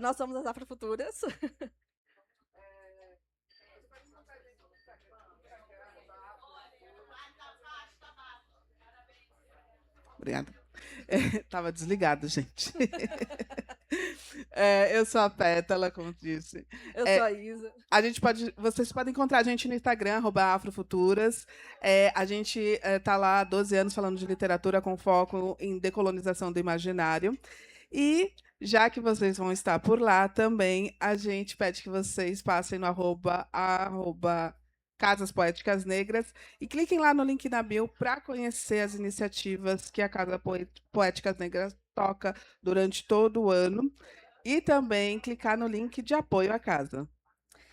Nós somos as Afrofuturas. Obrigada. Tava desligado, gente. Eu sou a Pétala, como disse. Eu sou É, a Isa. vocês podem encontrar a gente no Instagram, @afrofuturas. A gente está lá há 12 anos falando de literatura com foco em decolonização do imaginário. E, já que vocês vão estar por lá também, a gente pede que vocês passem no arroba Casas Poéticas Negras e cliquem lá no link na bio para conhecer as iniciativas que a Poéticas Negras toca durante todo o ano e também clicar no link de apoio à casa.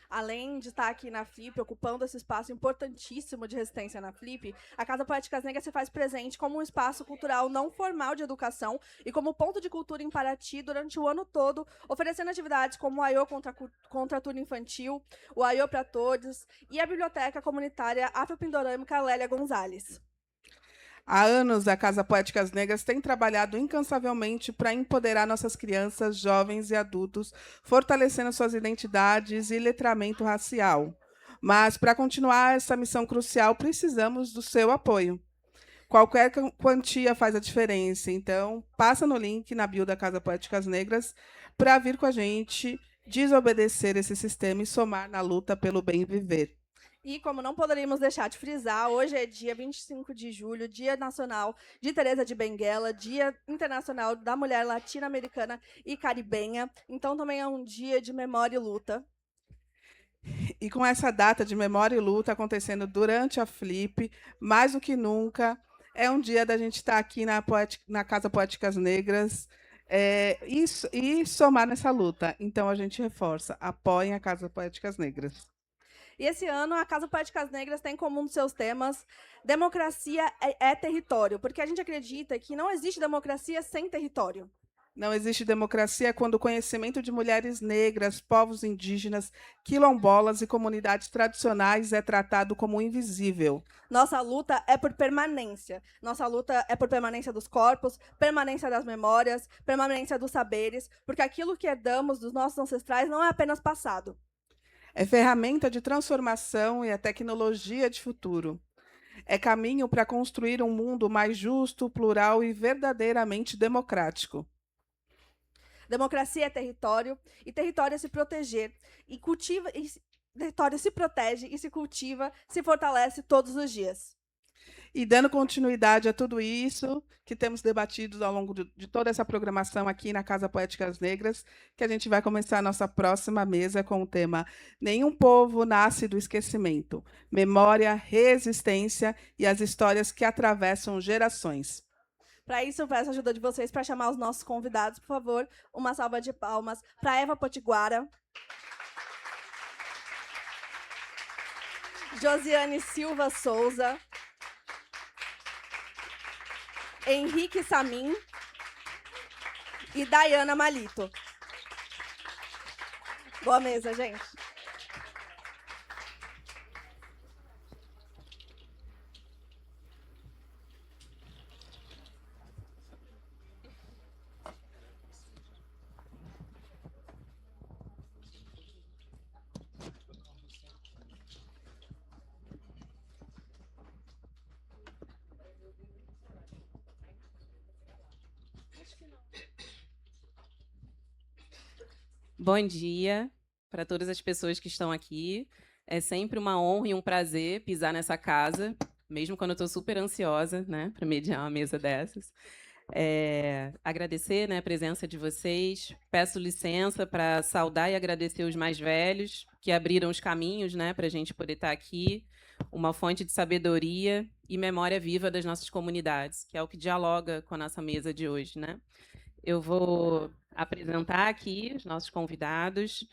Além de estar aqui na Flip, ocupando esse espaço importantíssimo de resistência na Flip, a Casa Poéticas Negras se faz presente como um espaço cultural não formal de educação e como ponto de cultura em Paraty durante o ano todo, oferecendo atividades como o AIO contra tudo infantil, o AIO para todos e a biblioteca comunitária afropindorâmica Lélia Gonzalez. Há anos, a Casa Poéticas Negras tem trabalhado incansavelmente para empoderar nossas crianças, jovens e adultos, fortalecendo suas identidades e letramento racial. Mas, para continuar essa missão crucial, precisamos do seu apoio. Qualquer quantia faz a diferença. Então, passa no link na bio da Casa Poéticas Negras para vir com a gente, desobedecer esse sistema e somar na luta pelo bem viver. E como não poderíamos deixar de frisar, hoje é dia 25 de julho, Dia Nacional de Teresa de Benguela, Dia Internacional da Mulher Latino-Americana e Caribenha. Então também é um dia de memória e luta. E com essa data de memória e luta acontecendo durante a Flip, mais do que nunca, é um dia da gente estar aqui na Casa Poéticas Negras e somar nessa luta. Então, a gente reforça, apoiem a Casa Poéticas Negras. E esse ano, a Casa Poéticas Negras tem como um dos seus temas democracia é território, porque a gente acredita que não existe democracia sem território. Não existe democracia quando o conhecimento de mulheres negras, povos indígenas, quilombolas e comunidades tradicionais é tratado como invisível. Nossa luta é por permanência. Nossa luta é por permanência dos corpos, permanência das memórias, permanência dos saberes, porque aquilo que herdamos dos nossos ancestrais não é apenas passado. É ferramenta de transformação e é tecnologia de futuro. É caminho para construir um mundo mais justo, plural e verdadeiramente democrático. Democracia é território, e território é se proteger, e cultiva, e território se protege e se cultiva, se fortalece todos os dias. E dando continuidade a tudo isso que temos debatido ao longo de toda essa programação aqui na Casa Poéticas Negras, que a gente vai começar a nossa próxima mesa com o tema Nenhum Povo Nasce do Esquecimento, Memória, Resistência e as Histórias que Atravessam Gerações. Para isso, eu peço a ajuda de vocês para chamar os nossos convidados, por favor. Uma salva de palmas para Eva Potiguara, Josiane Silva Souza, Henrique Samin e Dayana Malito. Boa mesa, gente. Bom dia para todas as pessoas que estão aqui. É sempre uma honra e um prazer pisar nessa casa, mesmo quando eu estou super ansiosa, né, para mediar uma mesa dessas. Agradecer, né, a presença de vocês. Peço licença para saudar e agradecer os mais velhos que abriram os caminhos, né, para a gente poder estar aqui. Uma fonte de sabedoria e memória viva das nossas comunidades, que é o que dialoga com a nossa mesa de hoje, né? Eu vou apresentar aqui os nossos convidados.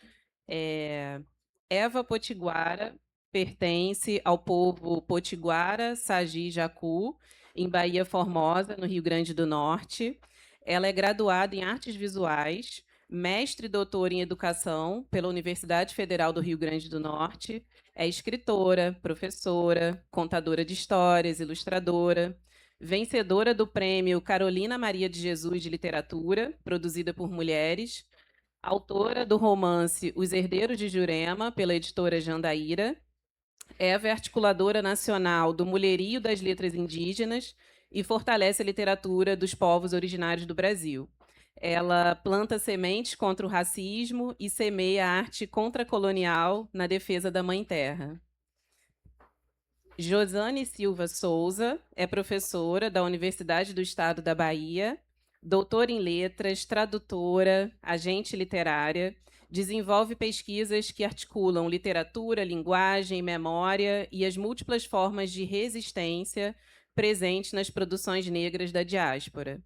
Eva Potiguara pertence ao povo Potiguara, Sagi e Jacu, em Bahia Formosa, no Rio Grande do Norte. Ela é graduada em Artes Visuais, mestre e doutora em Educação pela Universidade Federal do Rio Grande do Norte. É escritora, professora, contadora de histórias, ilustradora, vencedora do prêmio Carolina Maria de Jesus de Literatura, produzida por mulheres, Autora do romance Os Herdeiros de Jurema, pela editora Jandaíra. É a articuladora nacional do Mulherio das Letras Indígenas e fortalece a literatura dos povos originários do Brasil. Ela planta sementes contra o racismo e semeia a arte contracolonial na defesa da Mãe Terra. Josane Silva Souza é professora da Universidade do Estado da Bahia, doutora em letras, tradutora, agente literária, desenvolve pesquisas que articulam literatura, linguagem, memória e as múltiplas formas de resistência presentes nas produções negras da diáspora.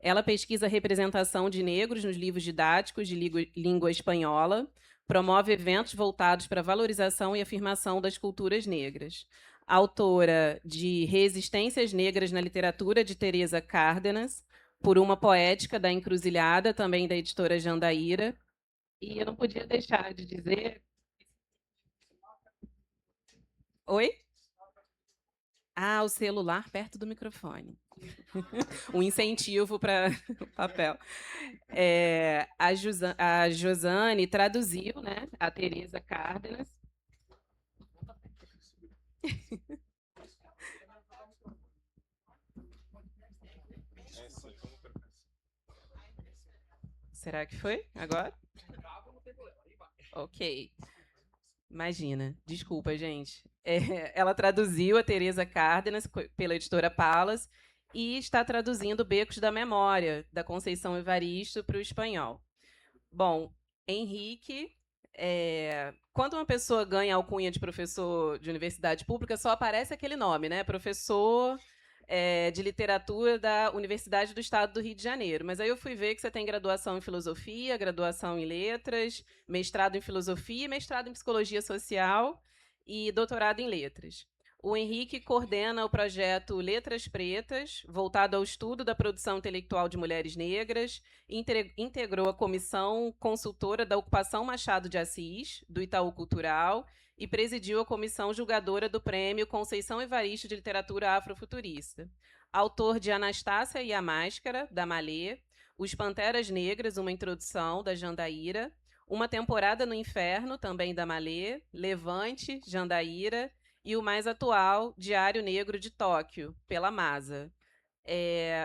Ela pesquisa a representação de negros nos livros didáticos de língua espanhola, promove eventos voltados para a valorização e afirmação das culturas negras. Autora de Resistências Negras na Literatura, de Teresa Cárdenas, Por uma Poética da Encruzilhada, também da editora Jandaíra. E eu não podia deixar de dizer... Oi? Ah, o celular perto do microfone. Um incentivo para o papel. A Josane traduziu, né, a Teresa Cárdenas. Será que foi agora? Ok. Imagina. Desculpa, gente. Ela traduziu a Teresa Cárdenas pela editora Palas e está traduzindo Becos da Memória, da Conceição Evaristo, para o espanhol. Bom, Henrique, quando uma pessoa ganha a alcunha de professor de universidade pública, só aparece aquele nome, né? Professor de literatura da Universidade do Estado do Rio de Janeiro. Mas aí eu fui ver que você tem graduação em filosofia, graduação em letras, mestrado em filosofia, mestrado em psicologia social e doutorado em letras. O Henrique coordena o projeto Letras Pretas, voltado ao estudo da produção intelectual de mulheres negras, integrou a comissão consultora da Ocupação Machado de Assis, do Itaú Cultural, e presidiu a comissão julgadora do Prêmio Conceição Evaristo de Literatura Afrofuturista. Autor de Anastácia e a Máscara, da Malê, Os Panteras Negras, uma introdução, da Jandaíra, Uma Temporada no Inferno, também da Malê, Levante, Jandaíra, e o mais atual, Diário Negro de Tóquio, pela Masa.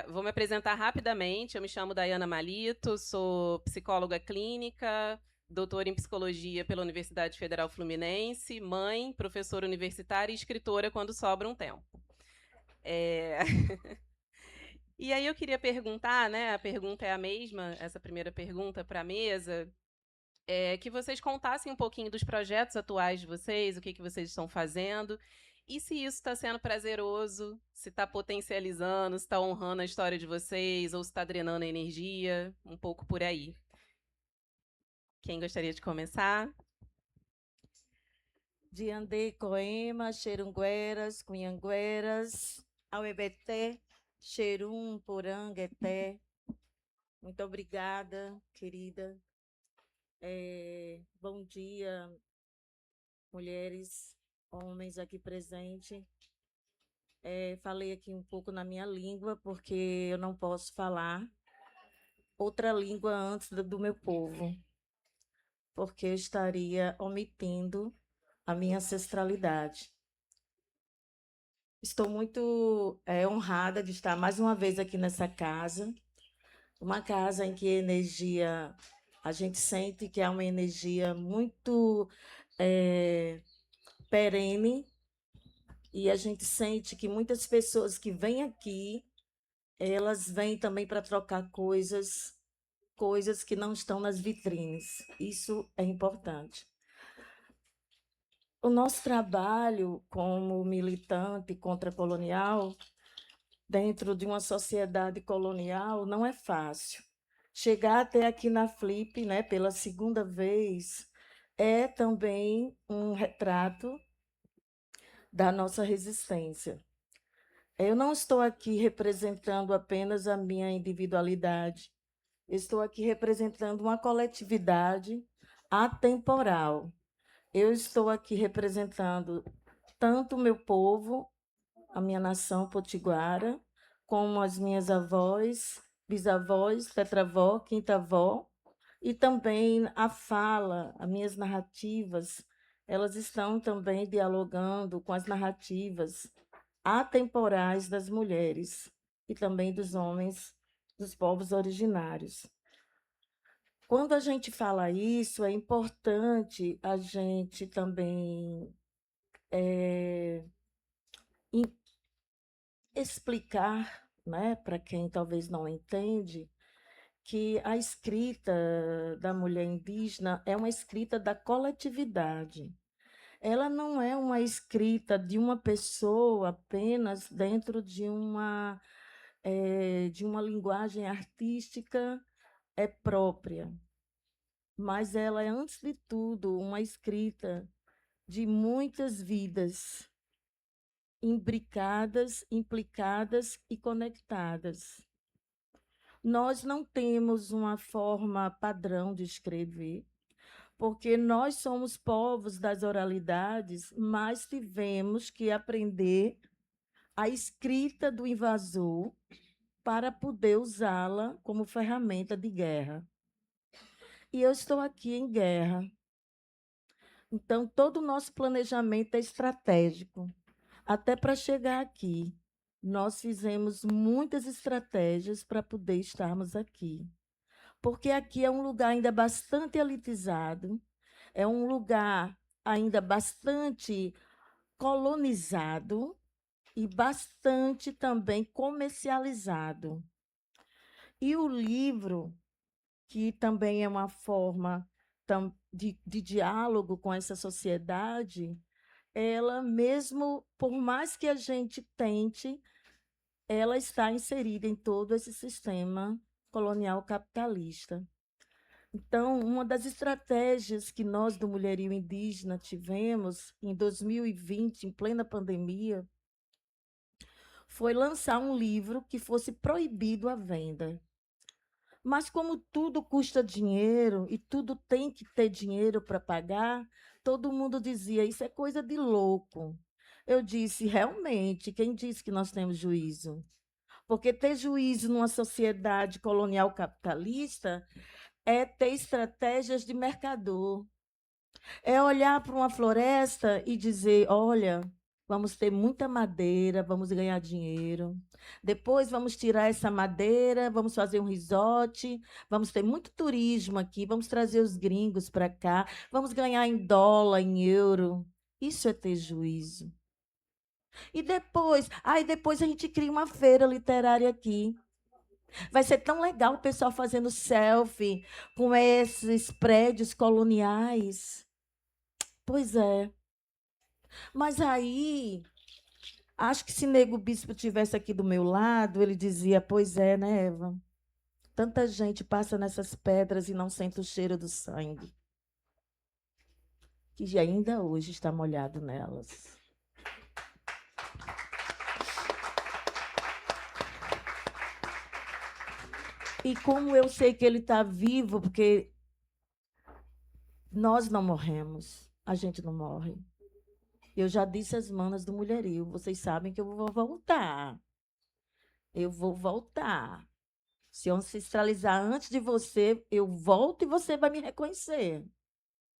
Vou me apresentar rapidamente. Eu me chamo Dayana Malito, sou psicóloga clínica, doutora em psicologia pela Universidade Federal Fluminense, mãe, professora universitária e escritora quando sobra um tempo. E aí eu queria perguntar, né, a pergunta é a mesma, essa primeira pergunta para a mesa, que vocês contassem um pouquinho dos projetos atuais de vocês, o que vocês estão fazendo, e se isso está sendo prazeroso, se está potencializando, se está honrando a história de vocês, ou se está drenando a energia, um pouco por aí. Quem gostaria de começar? Diandê Coema, Xerungueras, Cunhangueras, Auebeté, Xerum, Porangueté. Muito obrigada, querida. Bom dia, mulheres, homens aqui presentes. Falei aqui um pouco na minha língua, porque eu não posso falar outra língua antes do meu povo, porque eu estaria omitindo a minha ancestralidade. Estou muito honrada de estar mais uma vez aqui nessa casa, uma casa em que a energia, a gente sente que é uma energia muito perene, e a gente sente que muitas pessoas que vêm aqui, elas vêm também para trocar coisas que não estão nas vitrines. Isso é importante. O nosso trabalho como militante contracolonial, dentro de uma sociedade colonial, não é fácil. Chegar até aqui na Flip, né, pela segunda vez, é também um retrato da nossa resistência. Eu não estou aqui representando apenas a minha individualidade, estou aqui representando uma coletividade atemporal. Eu estou aqui representando tanto o meu povo, a minha nação potiguara, como as minhas avós, bisavós, tetravó, quintavó, E também a fala, as minhas narrativas, elas estão também dialogando com as narrativas atemporais das mulheres e também dos homens dos povos originários. Quando a gente fala isso, é importante a gente também em- explicar, né, para quem talvez não entende, que a escrita da mulher indígena é uma escrita da coletividade. Ela não é uma escrita de uma pessoa apenas dentro de uma linguagem artística própria, mas ela é, antes de tudo, uma escrita de muitas vidas imbricadas, implicadas e conectadas. Nós não temos uma forma padrão de escrever, porque nós somos povos das oralidades, mas tivemos que aprender a escrita do invasor para poder usá-la como ferramenta de guerra. E eu estou aqui em guerra. Então, todo o nosso planejamento é estratégico. Até para chegar aqui, nós fizemos muitas estratégias para poder estarmos aqui. Porque aqui é um lugar ainda bastante elitizado, é um lugar ainda bastante colonizado e bastante também comercializado. E o livro, que também é uma forma de diálogo com essa sociedade, ela mesmo, por mais que a gente tente, ela está inserida em todo esse sistema colonial capitalista. Então, uma das estratégias que nós do Mulherio Indígena tivemos em 2020, em plena pandemia, foi lançar um livro que fosse proibido a venda. Mas como tudo custa dinheiro e tudo tem que ter dinheiro para pagar, todo mundo dizia, isso é coisa de louco. Eu disse, realmente, quem disse que nós temos juízo? Porque ter juízo numa sociedade colonial capitalista é ter estratégias de mercador. É olhar para uma floresta e dizer, olha, vamos ter muita madeira, vamos ganhar dinheiro. Depois vamos tirar essa madeira, vamos fazer um resort, vamos ter muito turismo aqui, vamos trazer os gringos para cá, vamos ganhar em dólar, em euro. Isso é ter juízo. E depois a gente cria uma feira literária aqui. Vai ser tão legal o pessoal fazendo selfie com esses prédios coloniais. Pois é. Mas aí, acho que se Nego Bispo tivesse aqui do meu lado, ele dizia: pois é, né, Eva? Tanta gente passa nessas pedras e não sente o cheiro do sangue, que ainda hoje está molhado nelas. E como eu sei que ele está vivo, porque nós não morremos, a gente não morre. Eu já disse às manas do Mulherio, vocês sabem que eu vou voltar. Eu vou voltar. Se eu ancestralizar antes de você, eu volto e você vai me reconhecer.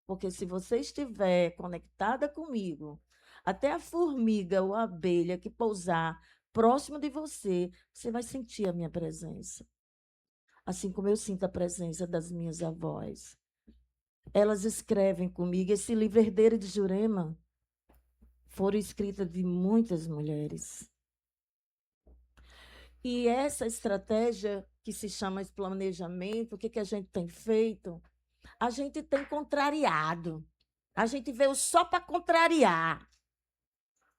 Porque se você estiver conectada comigo, até a formiga ou a abelha que pousar próximo de você, você vai sentir a minha presença. Assim como eu sinto a presença das minhas avós. Elas escrevem comigo. Esse livro Herdeira de Jurema foram escritas de muitas mulheres. E essa estratégia que se chama esse planejamento, o que a gente tem feito? A gente tem contrariado. A gente veio só para contrariar.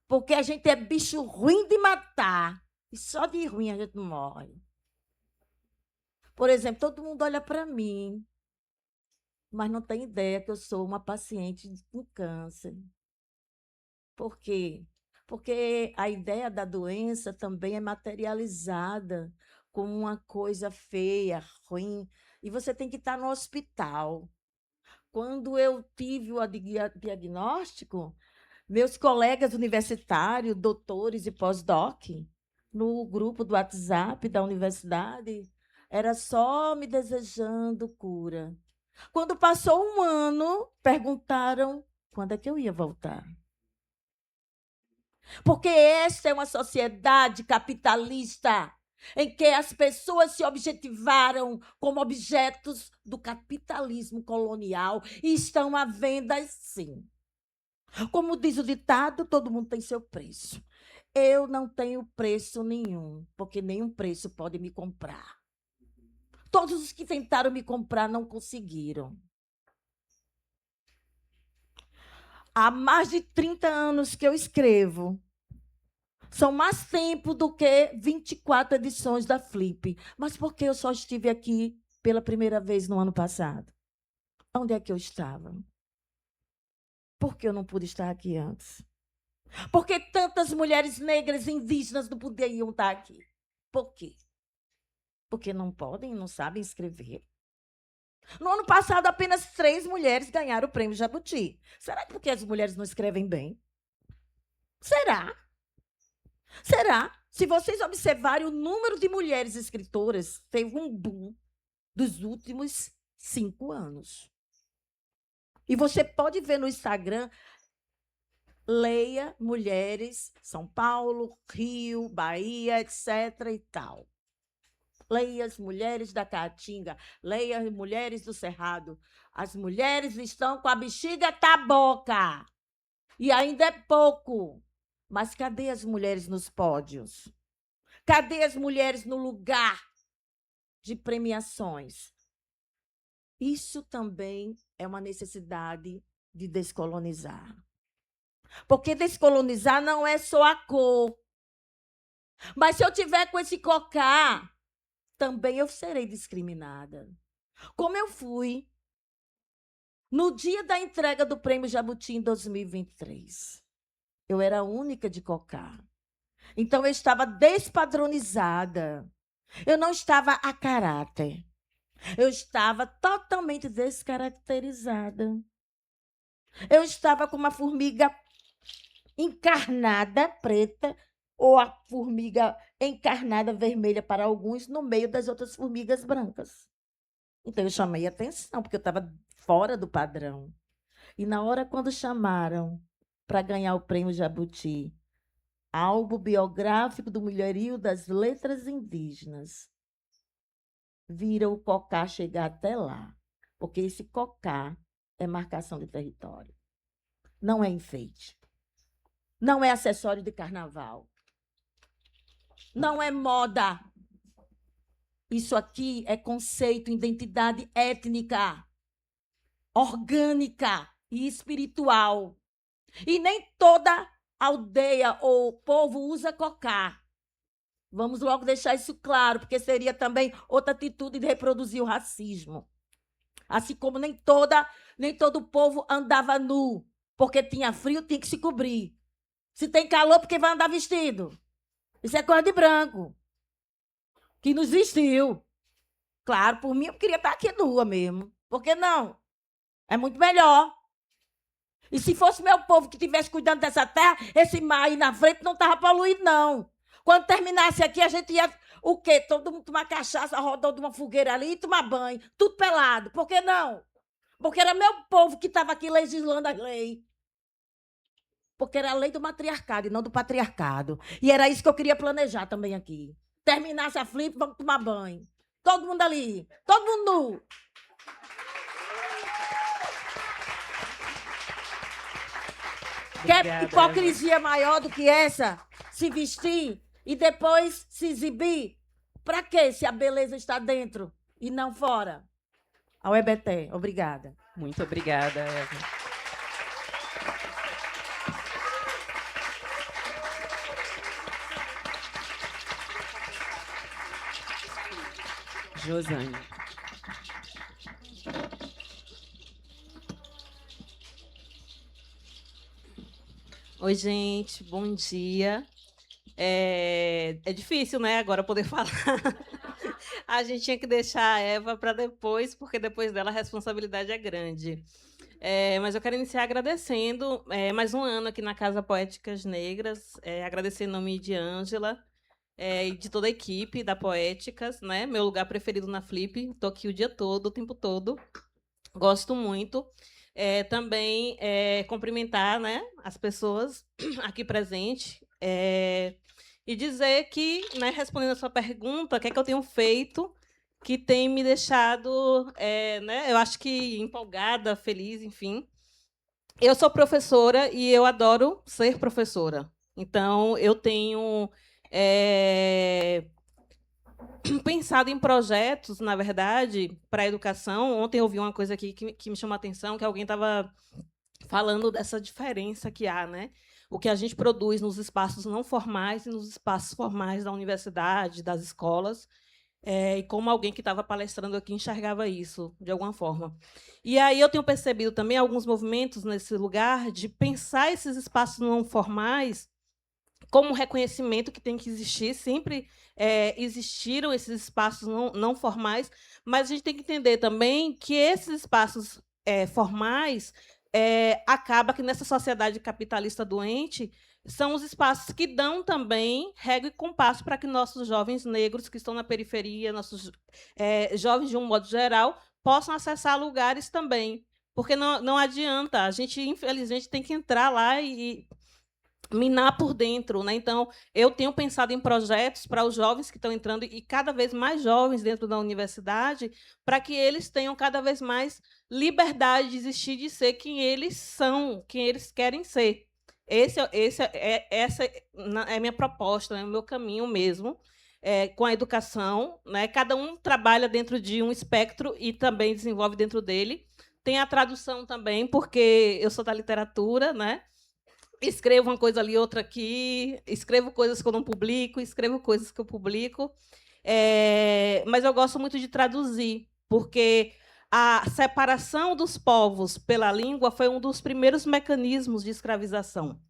Porque a gente é bicho ruim de matar. E só de ruim a gente não morre. Por exemplo, todo mundo olha para mim, mas não tem ideia que eu sou uma paciente com câncer. Por quê? Porque a ideia da doença também é materializada como uma coisa feia, ruim, e você tem que estar no hospital. Quando eu tive o diagnóstico, meus colegas universitários, doutores e pós-doc, no grupo do WhatsApp da universidade, era só me desejando cura. Quando passou um ano, perguntaram quando é que eu ia voltar. Porque esta é uma sociedade capitalista em que as pessoas se objetivaram como objetos do capitalismo colonial e estão à venda, sim. Como diz o ditado, todo mundo tem seu preço. Eu não tenho preço nenhum, porque nenhum preço pode me comprar. Todos os que tentaram me comprar não conseguiram. Há mais de 30 anos que eu escrevo. São mais tempo do que 24 edições da Flip. Mas por que eu só estive aqui pela primeira vez no ano passado? Onde é que eu estava? Por que eu não pude estar aqui antes? Por que tantas mulheres negras e indígenas não podiam estar aqui? Por quê? Porque não podem, não sabem escrever. No ano passado, apenas 3 mulheres ganharam o prêmio Jabuti. Será que porque as mulheres não escrevem bem? Será? Será? Se vocês observarem o número de mulheres escritoras, teve um boom dos últimos 5 anos. E você pode ver no Instagram, leia mulheres, São Paulo, Rio, Bahia, etc. e tal. Leia as mulheres da Caatinga, leia as mulheres do Cerrado. As mulheres estão com a bexiga taboca. E ainda é pouco. Mas cadê as mulheres nos pódios? Cadê as mulheres no lugar de premiações? Isso também é uma necessidade de descolonizar. Porque descolonizar não é só a cor. Mas se eu tiver com esse cocá, também eu serei discriminada. Como eu fui no dia da entrega do Prêmio Jabuti em 2023. Eu era a única de cocá. Então, eu estava despadronizada. Eu não estava a caráter. Eu estava totalmente descaracterizada. Eu estava com uma formiga encarnada preta ou a formiga encarnada vermelha para alguns no meio das outras formigas brancas. Então, eu chamei a atenção, porque eu estava fora do padrão. E na hora quando chamaram para ganhar o prêmio Jabuti, álbum biográfico do mulherio das letras indígenas, viram o cocá chegar até lá, porque esse cocá é marcação de território. Não é enfeite. Não é acessório de carnaval. Não é moda. Isso aqui é conceito, identidade étnica, orgânica e espiritual. E nem toda aldeia ou povo usa cocá. Vamos logo deixar isso claro, porque seria também outra atitude de reproduzir o racismo. Assim como nem todo povo andava nu, porque tinha frio, tinha que se cobrir. Se tem calor, porque vai andar vestido. Isso é coisa de branco, que nos vestiu. Claro, por mim, eu queria estar aqui nua mesmo. Por que não? É muito melhor. E se fosse meu povo que estivesse cuidando dessa terra, esse mar aí na frente não estava poluído, não. Quando terminasse aqui, a gente ia, o quê? Todo mundo tomar cachaça, rodar de uma fogueira ali e tomar banho. Tudo pelado. Por que não? Porque era meu povo que estava aqui legislando a lei. Porque era a lei do matriarcado e não do patriarcado. E era isso que eu queria planejar também aqui. Terminasse a Flip, vamos tomar banho. Todo mundo ali. Todo mundo nu. Quer hipocrisia maior do que essa? Se vestir e depois se exibir? Para quê, se a beleza está dentro e não fora? Ao EBT, obrigada. Muito obrigada, Eva. Josane. Oi, gente, bom dia. É difícil, né, agora poder falar. A gente tinha que deixar a Eva para depois, porque depois dela a responsabilidade é grande. Mas eu quero iniciar agradecendo mais um ano aqui na Casa Poéticas Negras, agradecer em nome de Ângela e de toda a equipe da Poéticas, né? Meu lugar preferido na Flip, estou aqui o dia todo, o tempo todo. Gosto muito. Também cumprimentar, né, as pessoas aqui presentes e dizer que, né, respondendo a sua pergunta, o que é que eu tenho feito que tem me deixado, né, eu acho que empolgada, feliz, enfim. Eu sou professora e eu adoro ser professora. Então, eu tenho pensado em projetos, na verdade, para a educação. Ontem eu vi uma coisa aqui que me chamou a atenção, que alguém estava falando dessa diferença que há, né? O que a gente produz nos espaços não formais e nos espaços formais da universidade, das escolas, e como alguém que estava palestrando aqui enxergava isso, de alguma forma. E aí eu tenho percebido também alguns movimentos nesse lugar de pensar esses espaços não formais como um reconhecimento que tem que existir, sempre existiram esses espaços não formais, mas a gente tem que entender também que esses espaços formais acaba que nessa sociedade capitalista doente são os espaços que dão também regra e compasso para que nossos jovens negros que estão na periferia, nossos jovens de um modo geral, possam acessar lugares também. Porque não adianta, a gente, infelizmente, tem que entrar lá e minar por dentro, né? Então, eu tenho pensado em projetos para os jovens que estão entrando e cada vez mais jovens dentro da universidade, para que eles tenham cada vez mais liberdade de existir, de ser quem eles são, quem eles querem ser. Essa é a minha proposta, né? O meu caminho mesmo. Com a educação, né? Cada um trabalha dentro de um espectro e também desenvolve dentro dele. Tem a tradução também, porque eu sou da literatura, né? Escrevo uma coisa ali, outra aqui, escrevo coisas que eu não publico, escrevo coisas que eu publico. Mas eu gosto muito de traduzir, porque a separação dos povos pela língua foi um dos primeiros mecanismos de escravização.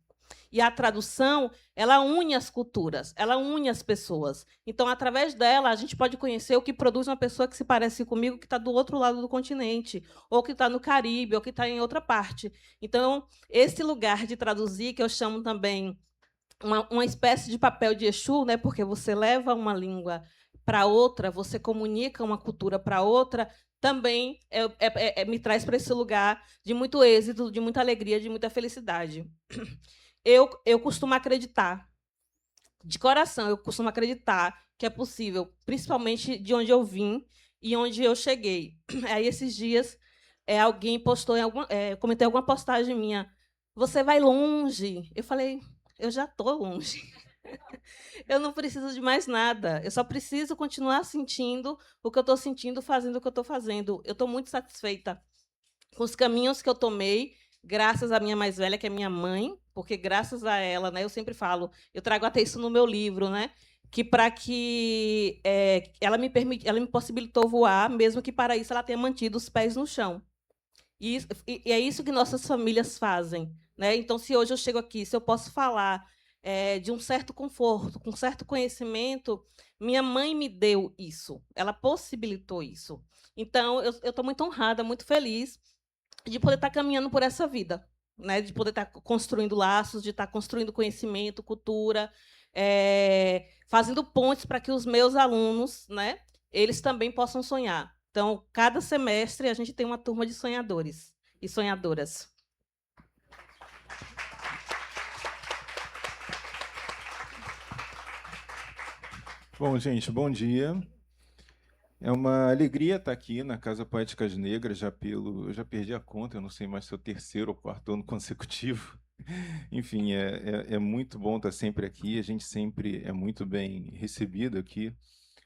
E a tradução, ela une as culturas, ela une as pessoas. Então, através dela, a gente pode conhecer o que produz uma pessoa que se parece comigo, que está do outro lado do continente, ou que está no Caribe, ou que está em outra parte. Então, esse lugar de traduzir, que eu chamo também uma espécie de papel de Exu, né? Porque você leva uma língua para outra, você comunica uma cultura para outra, também me traz para esse lugar de muito êxito, de muita alegria, de muita felicidade. Eu costumo acreditar, de coração, eu costumo acreditar que é possível, principalmente de onde eu vim e onde eu cheguei. Aí, esses dias, alguém postou, comentei alguma postagem minha, você vai longe. Eu falei, eu já estou longe. Eu não preciso de mais nada. Eu só preciso continuar sentindo o que eu estou sentindo, fazendo o que eu estou fazendo. Eu estou muito satisfeita com os caminhos que eu tomei, graças à minha mais velha, que é minha mãe, porque graças a ela, né, eu sempre falo, eu trago até isso no meu livro, né, que para que ela me possibilitou voar, mesmo que para isso ela tenha mantido os pés no chão. E é isso que nossas famílias fazem, né? Então, se hoje eu chego aqui, se eu posso falar de um certo conforto, com um certo conhecimento, minha mãe me deu isso, ela possibilitou isso. Então, eu estou muito honrada, muito feliz de poder estar caminhando por essa vida, né? De poder estar construindo laços, de estar construindo conhecimento, cultura, fazendo pontes para que os meus alunos, né, eles também possam sonhar. Então, cada semestre a gente tem uma turma de sonhadores e sonhadoras. Bom, gente, bom dia. É uma alegria estar aqui na Casa Poéticas Negras, eu já perdi a conta, eu não sei mais se é o terceiro ou quarto ano consecutivo. Enfim, é muito bom estar sempre aqui, a gente sempre é muito bem recebido aqui.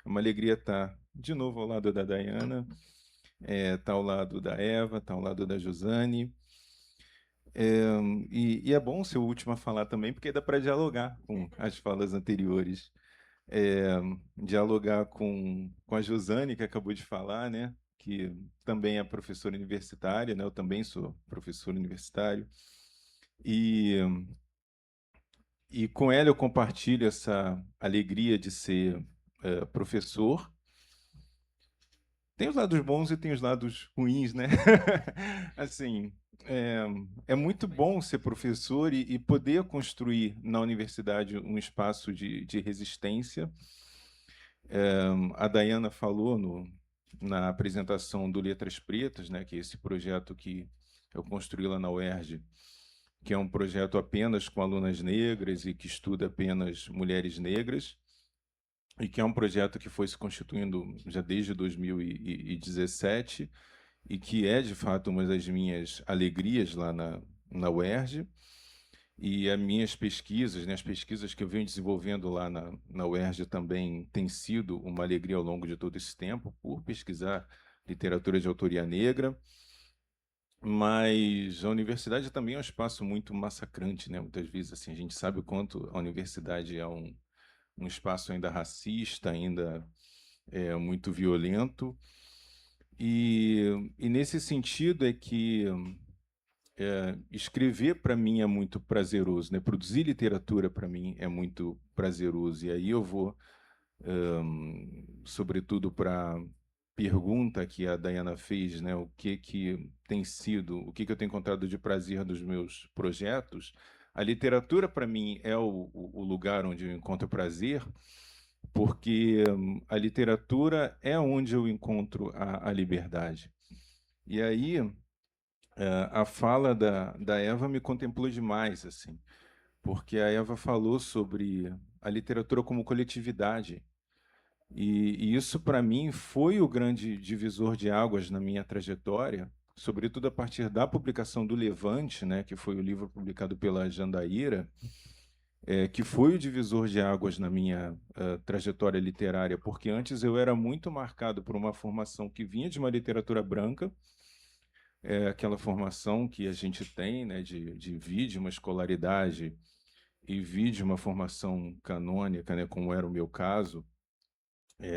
É uma alegria estar de novo ao lado da Dayana, estar ao lado da Eva, estar ao lado da Josane. E é bom ser o último a falar também, porque dá para dialogar com as falas anteriores. Dialogar com a Josane, que acabou de falar, né? Que também é professora universitária, né? Eu também sou professor universitário. E com ela eu compartilho essa alegria de ser professor. Tem os lados bons e tem os lados ruins, né? Assim, é muito bom ser professor e poder construir na universidade um espaço de resistência. A Dayana falou na apresentação do Letras Pretas, né, que é esse projeto que eu construí lá na UERJ, que é um projeto apenas com alunas negras e que estuda apenas mulheres negras, e que é um projeto que foi se constituindo já desde 2017, e que é, de fato, uma das minhas alegrias lá na UERJ. E as minhas pesquisas, né, as pesquisas que eu venho desenvolvendo lá na UERJ também têm sido uma alegria ao longo de todo esse tempo, por pesquisar literatura de autoria negra. Mas a universidade também é um espaço muito massacrante, né? Muitas vezes assim, a gente sabe o quanto a universidade é um espaço ainda racista, ainda muito violento. E nesse sentido é que escrever para mim é muito prazeroso, né? Produzir literatura para mim é muito prazeroso. E aí eu vou, sobretudo, para pergunta que a Dayana fez, né? O que tem sido, o que eu tenho encontrado de prazer dos meus projetos. A literatura para mim é o lugar onde eu encontro prazer, porque a literatura é onde eu encontro a liberdade. E aí a fala da Eva me contemplou demais, assim, porque a Eva falou sobre a literatura como coletividade. E isso, para mim, foi o grande divisor de águas na minha trajetória, sobretudo a partir da publicação do Levante, né, que foi o livro publicado pela Jandaíra, que foi o divisor de águas na minha trajetória literária, porque antes eu era muito marcado por uma formação que vinha de uma literatura branca, aquela formação que a gente tem, né, de vir de uma escolaridade e vir de uma formação canônica, né, como era o meu caso,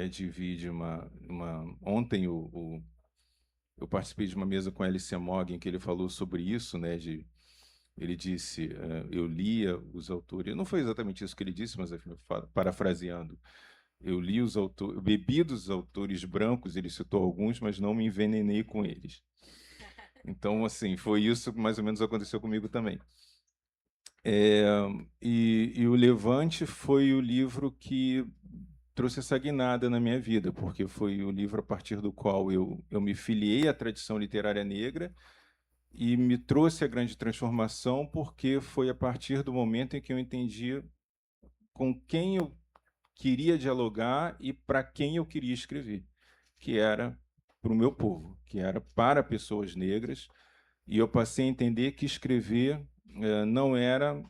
de vir de Ontem eu participei de uma mesa com Alice Mogg, em que ele falou sobre isso, né, ele disse, eu lia os autores, não foi exatamente isso que ele disse, mas parafraseando, eu li os autores, eu bebi dos autores brancos, ele citou alguns, mas não me envenenei com eles. Então, assim, foi isso que mais ou menos aconteceu comigo também. E o Levante foi o livro que trouxe essa guinada na minha vida, porque foi o livro a partir do qual eu me filiei à tradição literária negra e me trouxe a grande transformação, porque foi a partir do momento em que eu entendi com quem eu queria dialogar e para quem eu queria escrever, que era para o meu povo, que era para pessoas negras, e eu passei a entender que escrever não era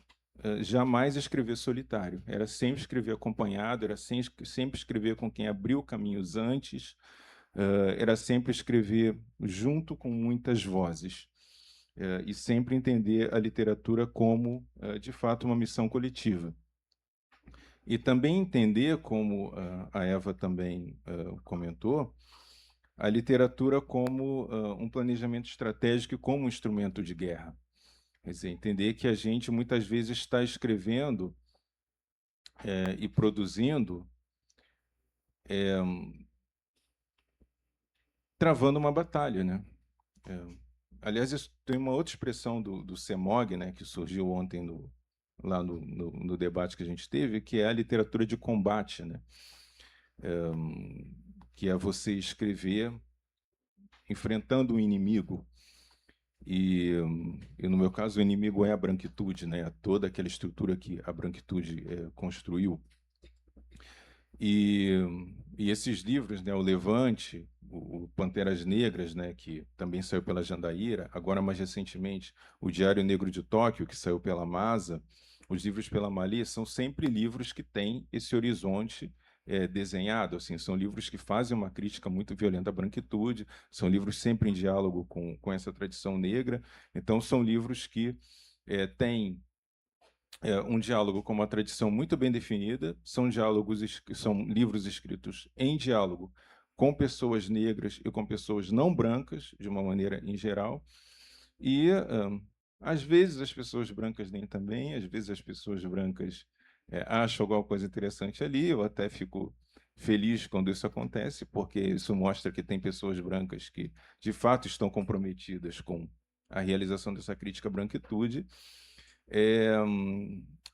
jamais escrever solitário, era sempre escrever acompanhado, era sempre escrever com quem abriu caminhos antes, era sempre escrever junto com muitas vozes, e sempre entender a literatura como, de fato, uma missão coletiva. E também entender, como a Eva também comentou, a literatura como um planejamento estratégico e como um instrumento de guerra. Quer dizer, entender que a gente muitas vezes está escrevendo e produzindo travando uma batalha, né? Aliás, isso tem uma outra expressão do CEMOG, né, que surgiu ontem lá no debate que a gente teve, que é a literatura de combate, né? Que é você escrever enfrentando um inimigo. E no meu caso, o inimigo é a branquitude, né? Toda aquela estrutura que a branquitude construiu. E esses livros, né, o Levante, o Panteras Negras, né, que também saiu pela Jandaíra, agora mais recentemente o Diário Negro de Tóquio, que saiu pela Masa, os livros pela Malê, são sempre livros que têm esse horizonte desenhado, assim, são livros que fazem uma crítica muito violenta à branquitude, são livros sempre em diálogo com essa tradição negra, então são livros que têm um diálogo com uma tradição muito bem definida, são livros escritos em diálogo com pessoas negras e com pessoas não brancas, de uma maneira em geral, e às vezes as pessoas brancas nem também, às vezes as pessoas brancas acham alguma coisa interessante ali, eu até fico feliz quando isso acontece, porque isso mostra que tem pessoas brancas que, de fato, estão comprometidas com a realização dessa crítica à branquitude,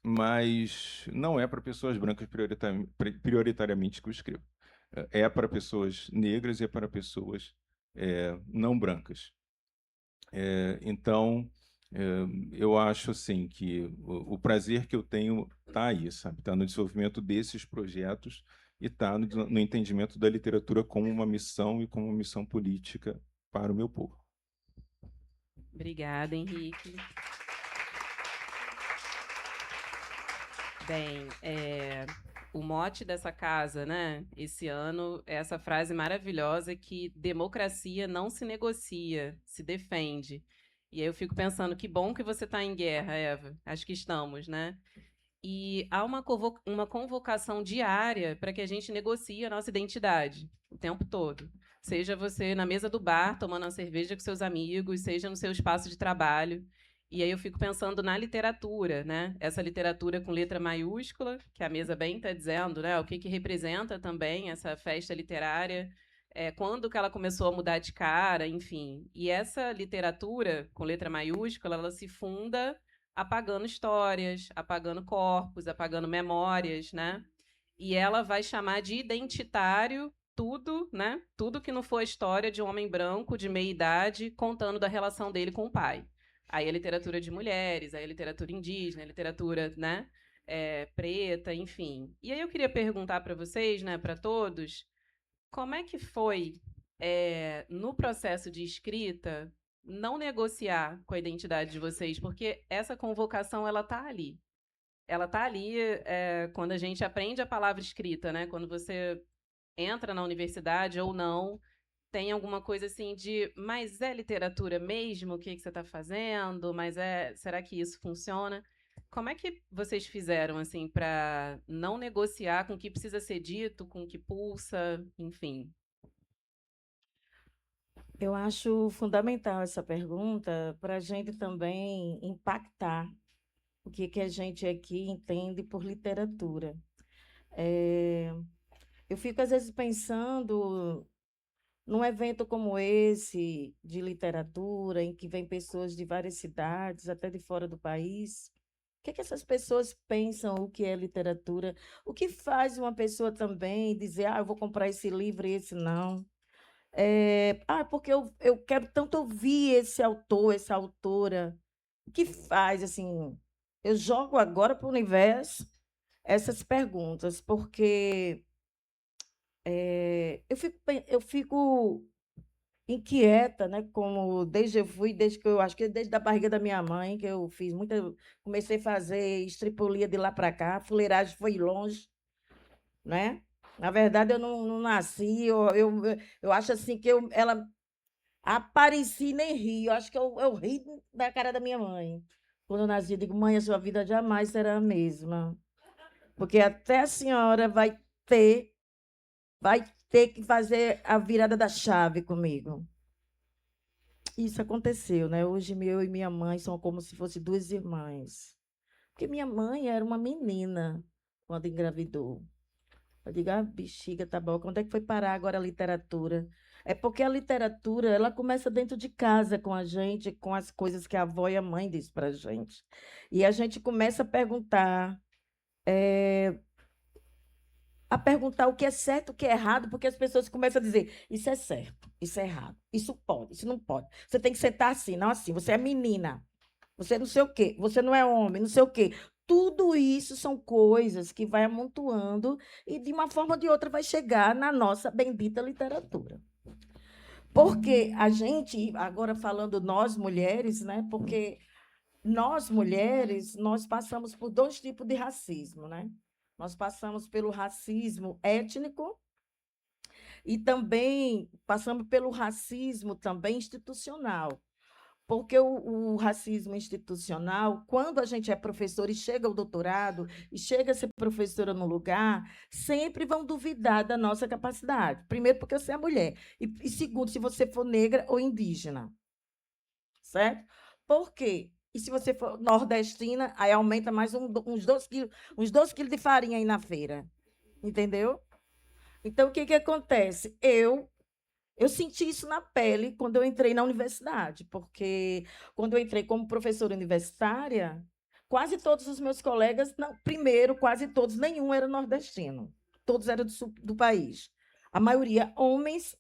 mas não é para pessoas brancas prioritariamente que eu escrevo. é para pessoas negras e é para pessoas não brancas. Então, eu acho assim que o prazer que eu tenho está aí, sabe? Está no desenvolvimento desses projetos e está no entendimento da literatura como uma missão e como uma missão política para o meu povo. Obrigada, Henrique. Bem, o mote dessa casa, né, esse ano, é essa frase maravilhosa que democracia não se negocia, se defende. E aí eu fico pensando, que bom que você está em guerra, Eva. Acho que estamos, né? E há uma convocação diária para que a gente negocie a nossa identidade o tempo todo. Seja você na mesa do bar, tomando uma cerveja com seus amigos, seja no seu espaço de trabalho. E aí eu fico pensando na literatura, né? Essa literatura com letra maiúscula, que a mesa bem está dizendo, né? O que representa também essa festa literária, quando que ela começou a mudar de cara, enfim. E essa literatura com letra maiúscula, ela se funda apagando histórias, apagando corpos, apagando memórias, né? E ela vai chamar de identitário tudo, né? Tudo que não for a história de um homem branco de meia idade contando da relação dele com o pai. Aí a literatura de mulheres, aí a literatura indígena, a literatura, né, preta, enfim. E aí eu queria perguntar para vocês, né, para todos, como é que foi, no processo de escrita, não negociar com a identidade de vocês? Porque essa convocação, ela está ali. Ela está ali quando a gente aprende a palavra escrita, né? Quando você entra na universidade ou não, tem alguma coisa assim de, mas é literatura mesmo? O que você está fazendo? Será que isso funciona? Como é que vocês fizeram assim para não negociar com o que precisa ser dito, com o que pulsa, enfim? Eu acho fundamental essa pergunta para a gente também impactar o que a gente aqui entende por literatura. Eu fico, às vezes, pensando num evento como esse, de literatura, em que vem pessoas de várias cidades, até de fora do país. O que essas pessoas pensam o que é literatura? O que faz uma pessoa também dizer, eu vou comprar esse livro e esse não? Porque eu quero tanto ouvir esse autor, essa autora. O que faz, assim... Eu jogo agora para o universo essas perguntas, porque eu fico inquieta, né? Como desde que eu acho que desde a barriga da minha mãe, que eu fiz muita, comecei a fazer estripulia de lá para cá, fuleiragem foi longe, né? Na verdade, eu não nasci, eu acho assim que ela apareci nem ri, eu acho que eu ri da cara da minha mãe. Quando eu nasci, eu digo, mãe, a sua vida jamais será a mesma, porque até a senhora ter vai ter que fazer a virada da chave comigo. Isso aconteceu, né? Hoje eu e minha mãe são como se fossem duas irmãs. Porque minha mãe era uma menina quando engravidou. Eu digo, bexiga, tá bom. Quando é que foi parar agora a literatura? É porque a literatura, ela começa dentro de casa com a gente, com as coisas que a avó e a mãe diz para a gente. E a gente começa a perguntar o que é certo, o que é errado, porque as pessoas começam a dizer, isso é certo, isso é errado, isso pode, isso não pode. Você tem que sentar assim, não assim, você é menina, você não sei o quê, você não é homem, não sei o quê. Tudo isso são coisas que vai amontoando e, de uma forma ou de outra, vai chegar na nossa bendita literatura. Porque a gente, agora falando nós mulheres, né? Porque nós mulheres, nós passamos por dois tipos de racismo, né? Nós passamos pelo racismo étnico e também passamos pelo racismo também institucional. Porque o racismo institucional, quando a gente é professor e chega ao doutorado, e chega a ser professora no lugar, sempre vão duvidar da nossa capacidade. Primeiro, porque você é mulher. E segundo, se você for negra ou indígena. Certo? Por quê? E se você for nordestina, aí aumenta mais uns 12 quilos de farinha aí na feira. Entendeu? Então, o que acontece? Eu senti isso na pele quando eu entrei na universidade, porque quando eu entrei como professora universitária, quase todos os meus colegas, não, primeiro, quase todos, nenhum era nordestino. Todos eram do sul do país. A maioria homens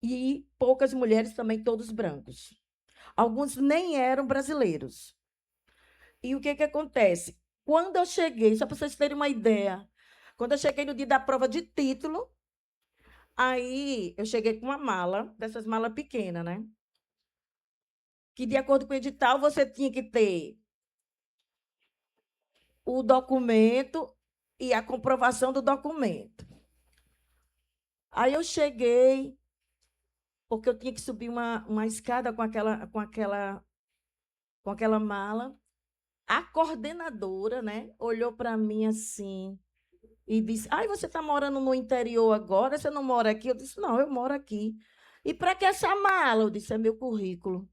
e poucas mulheres também, todos brancos. Alguns nem eram brasileiros. E o que acontece? Quando eu cheguei, só para vocês terem uma ideia, quando eu cheguei no dia da prova de título, aí eu cheguei com uma mala, dessas malas pequenas, né? Que, de acordo com o edital, você tinha que ter o documento e a comprovação do documento. Aí eu cheguei, porque eu tinha que subir uma escada com aquela mala. A coordenadora, né, olhou para mim assim e disse: "Ai, você está morando no interior agora? Você não mora aqui?" Eu disse: "Não, eu moro aqui." "E para que essa mala?" Eu disse: "É meu currículo."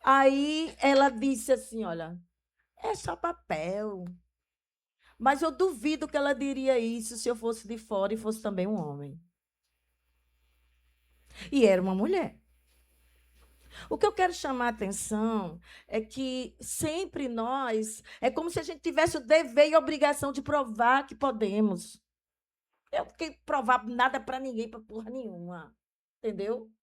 Aí ela disse assim: "Olha, é só papel." Mas eu duvido que ela diria isso se eu fosse de fora e fosse também um homem. E era uma mulher. O que eu quero chamar a atenção é que sempre nós, é como se a gente tivesse o dever e a obrigação de provar que podemos. Eu não quero provar nada para ninguém, para porra nenhuma. Entendeu?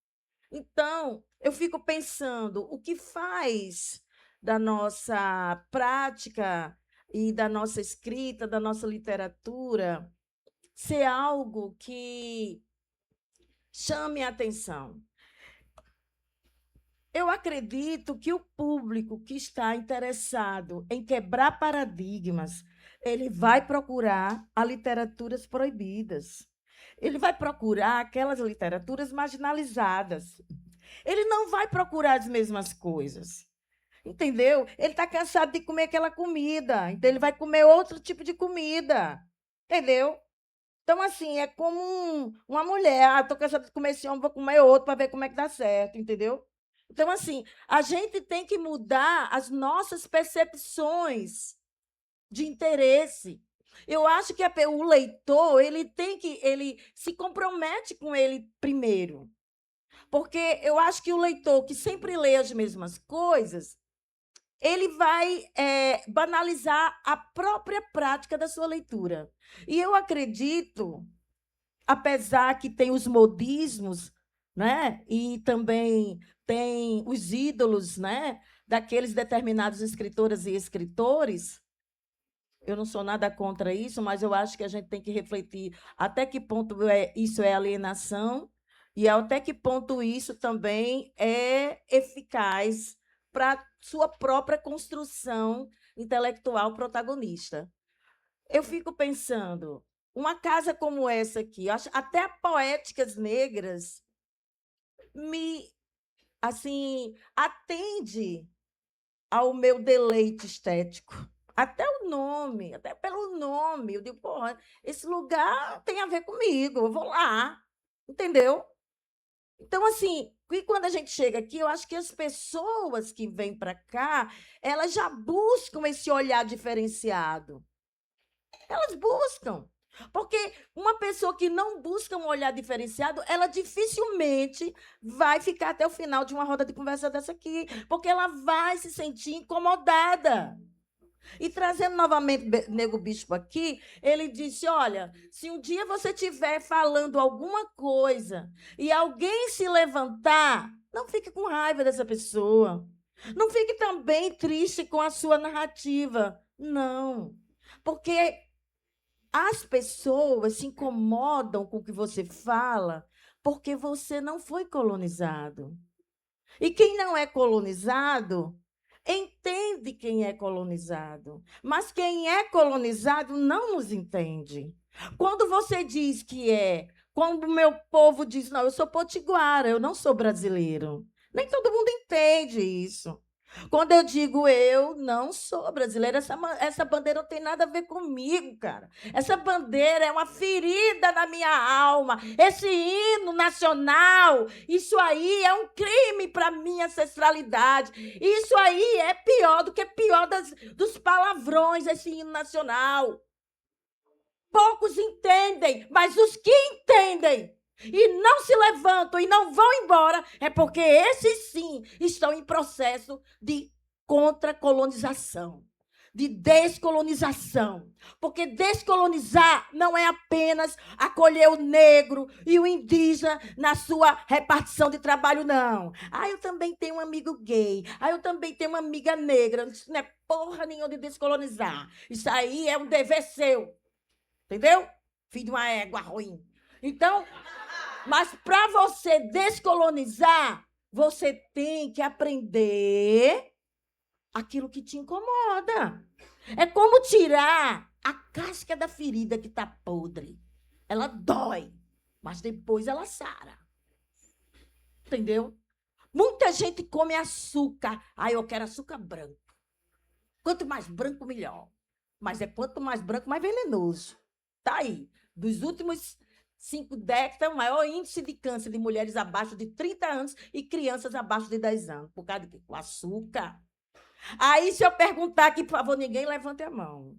Então, eu fico pensando, o que faz da nossa prática e da nossa escrita, da nossa literatura, ser algo que chame a atenção? Eu acredito que o público que está interessado em quebrar paradigmas, ele vai procurar as literaturas proibidas. Ele vai procurar aquelas literaturas marginalizadas. Ele não vai procurar as mesmas coisas. Entendeu? Ele está cansado de comer aquela comida, então ele vai comer outro tipo de comida. Entendeu? Então, assim, é como uma mulher. Estou cansada de comer esse homem, vou comer outro para ver como é que dá certo, entendeu? Então, assim, a gente tem que mudar as nossas percepções de interesse. Eu acho que o leitor, ele se compromete com ele primeiro. Porque eu acho que o leitor que sempre lê as mesmas coisas, ele vai banalizar a própria prática da sua leitura. E eu acredito, apesar que tem os modismos, né? E também tem os ídolos, né? Daqueles determinados escritoras e escritores. Eu não sou nada contra isso, mas eu acho que a gente tem que refletir até que ponto isso é alienação e até que ponto isso também é eficaz para sua própria construção intelectual protagonista. Eu fico pensando, uma casa como essa aqui, até Poéticas Negras me atende ao meu deleite estético. Até o nome, até pelo nome, eu digo, porra, esse lugar tem a ver comigo, eu vou lá, entendeu? Então, assim, e quando a gente chega aqui, eu acho que as pessoas que vêm para cá, elas já buscam esse olhar diferenciado. Elas buscam. Porque uma pessoa que não busca um olhar diferenciado, ela dificilmente vai ficar até o final de uma roda de conversa dessa aqui, porque ela vai se sentir incomodada. E trazendo novamente Nego Bispo aqui, ele disse, olha, se um dia você estiver falando alguma coisa e alguém se levantar, não fique com raiva dessa pessoa. Não fique também triste com a sua narrativa. Não. Porque as pessoas se incomodam com o que você fala porque você não foi colonizado. E quem não é colonizado entende quem é colonizado. Mas quem é colonizado não nos entende. Quando você diz quando o meu povo diz, não, eu sou potiguara, eu não sou brasileiro. Nem todo mundo entende isso. Quando eu digo eu não sou brasileira, essa bandeira não tem nada a ver comigo, cara. Essa bandeira é uma ferida na minha alma. Esse hino nacional, isso aí é um crime para a minha ancestralidade. Isso aí é pior do que dos palavrões, esse hino nacional. Poucos entendem, mas os que entendem e não se levantam e não vão embora, é porque esses sim estão em processo de contracolonização, de descolonização. Porque descolonizar não é apenas acolher o negro e o indígena na sua repartição de trabalho, não. Eu também tenho um amigo gay. Eu também tenho uma amiga negra. Isso não é porra nenhuma de descolonizar. Isso aí é um dever seu. Entendeu? Filho de uma égua ruim. Então, mas para você descolonizar, você tem que aprender aquilo que te incomoda. É como tirar a casca da ferida que está podre. Ela dói, mas depois ela sara. Entendeu? Muita gente come açúcar. Eu quero açúcar branco. Quanto mais branco, melhor. Mas quanto mais branco, mais venenoso. Tá aí. Dos últimos 5 décadas, o maior índice de câncer de mulheres abaixo de 30 anos e crianças abaixo de 10 anos. Por causa do açúcar. Aí, se eu perguntar aqui, por favor, ninguém levante a mão.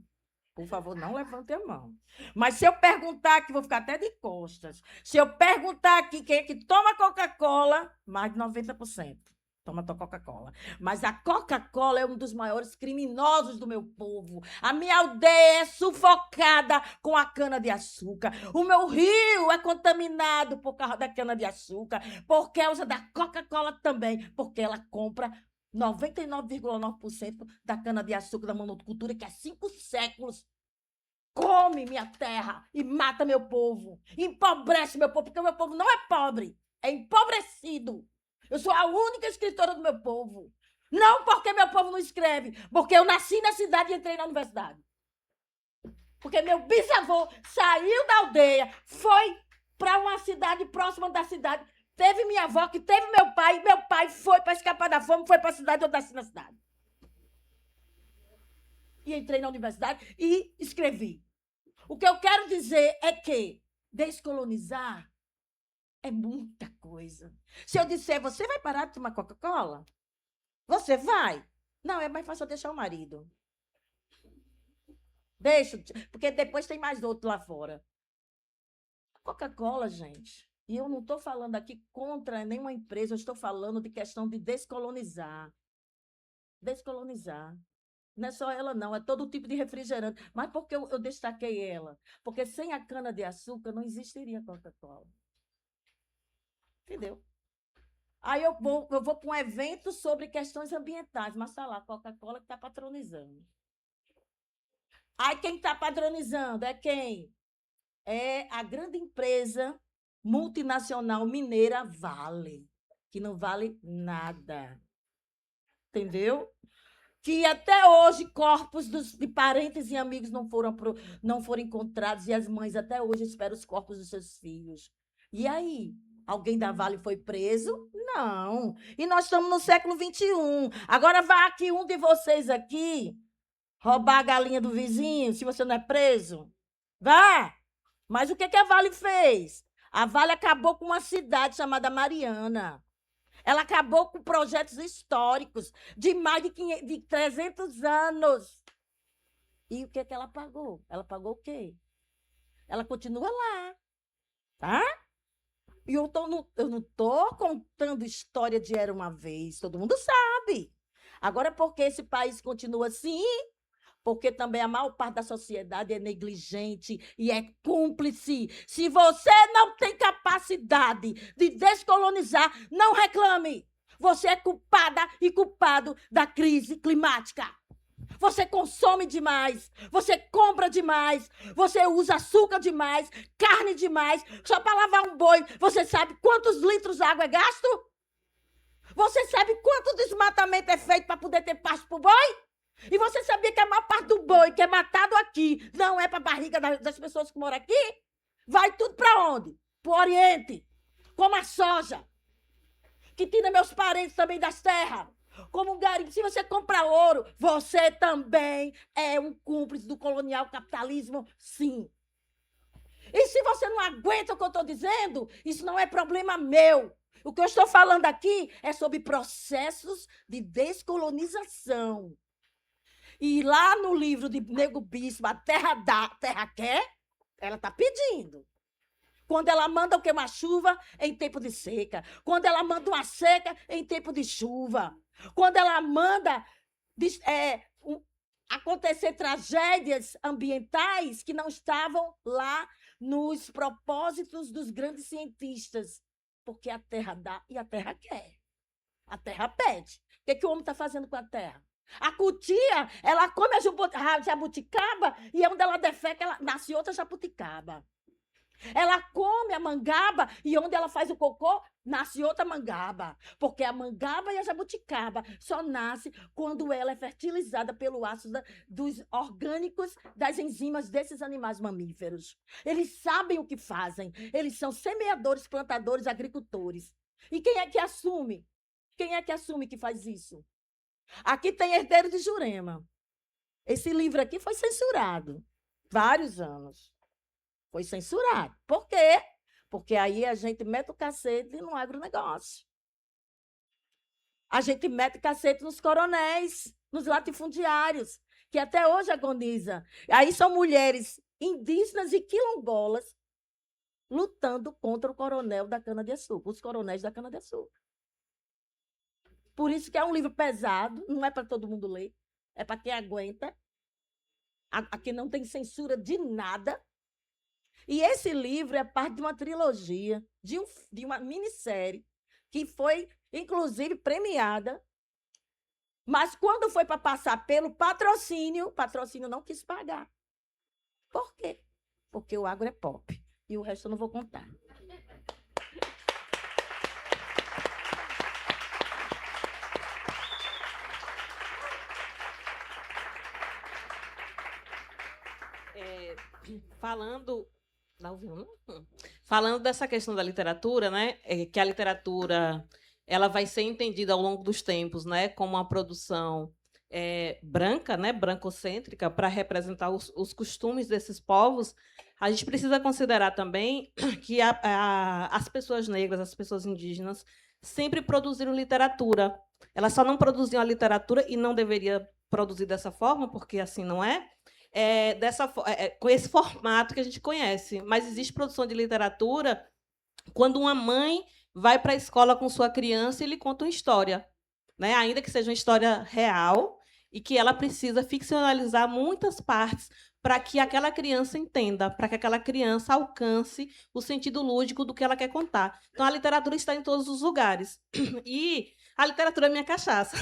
Por favor, não levante a mão. Mas se eu perguntar aqui, vou ficar até de costas. Se eu perguntar aqui quem é que toma Coca-Cola, mais de 90%. Toma tua Coca-Cola. Mas a Coca-Cola é um dos maiores criminosos do meu povo. A minha aldeia é sufocada com a cana-de-açúcar. O meu rio é contaminado por causa da cana-de-açúcar. Por causa da Coca-Cola também. Porque ela compra 99,9% da cana-de-açúcar da monocultura, que há 5 séculos come minha terra e mata meu povo. Empobrece meu povo, porque o meu povo não é pobre. É empobrecido. Eu sou a única escritora do meu povo. Não porque meu povo não escreve, porque eu nasci na cidade e entrei na universidade. Porque meu bisavô saiu da aldeia, foi para uma cidade próxima da cidade, teve minha avó, que teve meu pai, e meu pai foi para escapar da fome, foi para a cidade, eu nasci na cidade. E entrei na universidade e escrevi. O que eu quero dizer é que descolonizar é muita coisa. Se eu disser, você vai parar de tomar Coca-Cola? Você vai? Não, é mais fácil eu deixar o marido. Deixa, porque depois tem mais outro lá fora. Coca-Cola, gente, e eu não estou falando aqui contra nenhuma empresa, eu estou falando de questão de descolonizar. Descolonizar. Não é só ela, não, é todo tipo de refrigerante. Mas por que eu destaquei ela? Porque sem a cana-de-açúcar não existiria Coca-Cola. Entendeu? Aí eu vou para um evento sobre questões ambientais, mas está lá, Coca-Cola que está patronizando. Aí quem está patronizando é quem? É a grande empresa multinacional mineira Vale, que não vale nada. Entendeu? Que até hoje corpos de parentes e amigos não foram encontrados e as mães até hoje esperam os corpos dos seus filhos. E aí? Alguém da Vale foi preso? Não. E nós estamos no século XXI. Agora vá aqui um de vocês aqui roubar a galinha do vizinho, se você não é preso. Vá! Mas o que a Vale fez? A Vale acabou com uma cidade chamada Mariana. Ela acabou com projetos históricos de mais de 300 anos. E o que ela pagou? Ela pagou o quê? Ela continua lá. Tá? E eu não estou contando história de era uma vez. Todo mundo sabe. Agora, porque esse país continua assim, porque também a maior parte da sociedade é negligente e é cúmplice. Se você não tem capacidade de descolonizar, não reclame. Você é culpada e culpado da crise climática. Você consome demais, você compra demais, você usa açúcar demais, carne demais, só para lavar um boi. Você sabe quantos litros de água é gasto? Você sabe quanto desmatamento é feito para poder ter pasto para o boi? E você sabia que a maior parte do boi que é matado aqui não é para a barriga das pessoas que moram aqui? Vai tudo para onde? Para o Oriente, como a soja, que tira meus parentes também das terras. Como um garimpo, se você compra ouro, você também é um cúmplice do colonial capitalismo, sim. E se você não aguenta o que eu estou dizendo, isso não é problema meu. O que eu estou falando aqui é sobre processos de descolonização. E lá no livro de Nego Bispo, A Terra Quer, ela está pedindo. Quando ela manda o quê? Uma chuva em tempo de seca. Quando ela manda uma seca em tempo de chuva. Quando ela manda acontecer tragédias ambientais que não estavam lá nos propósitos dos grandes cientistas, porque a terra dá e a terra quer. A terra pede. O que o homem está fazendo com a terra? A cutia, ela come a jabuticaba e onde ela defeca, ela nasce outra jabuticaba. Ela come a mangaba e onde ela faz o cocô, nasce outra mangaba. Porque a mangaba e a jabuticaba só nasce quando ela é fertilizada pelo ácido dos orgânicos, das enzimas desses animais mamíferos. Eles sabem o que fazem. Eles são semeadores, plantadores, agricultores. E quem é que assume? Quem é que assume que faz isso? Aqui tem Herdeiro de Jurema. Esse livro aqui foi censurado. Vários anos. Foi censurado. Por quê? Porque aí a gente mete o cacete no agronegócio. A gente mete cacete nos coronéis, nos latifundiários, que até hoje agoniza. Aí são mulheres indígenas e quilombolas lutando contra o coronel da cana-de-açúcar, os coronéis da cana-de-açúcar. Por isso que é um livro pesado, não é para todo mundo ler, é para quem aguenta. Aqui não tem censura de nada. E esse livro é parte de uma trilogia, de uma minissérie, que foi, inclusive, premiada. Mas, quando foi para passar pelo patrocínio, o patrocínio não quis pagar. Por quê? Porque o agro é pop. E o resto eu não vou contar. Falando dessa questão da literatura, né, que a literatura ela vai ser entendida ao longo dos tempos, né, como uma produção branca, né, brancocêntrica, para representar os costumes desses povos, a gente precisa considerar também que as pessoas negras, as pessoas indígenas, sempre produziram literatura. Elas só não produziam a literatura e não deveria produzir dessa forma, porque assim não é. Com esse formato que a gente conhece. Mas existe produção de literatura quando uma mãe vai para a escola com sua criança e lhe conta uma história, né? Ainda que seja uma história real e que ela precisa ficcionalizar muitas partes para que aquela criança entenda, para que aquela criança alcance o sentido lúdico do que ela quer contar. Então, a literatura está em todos os lugares. E a literatura é minha cachaça.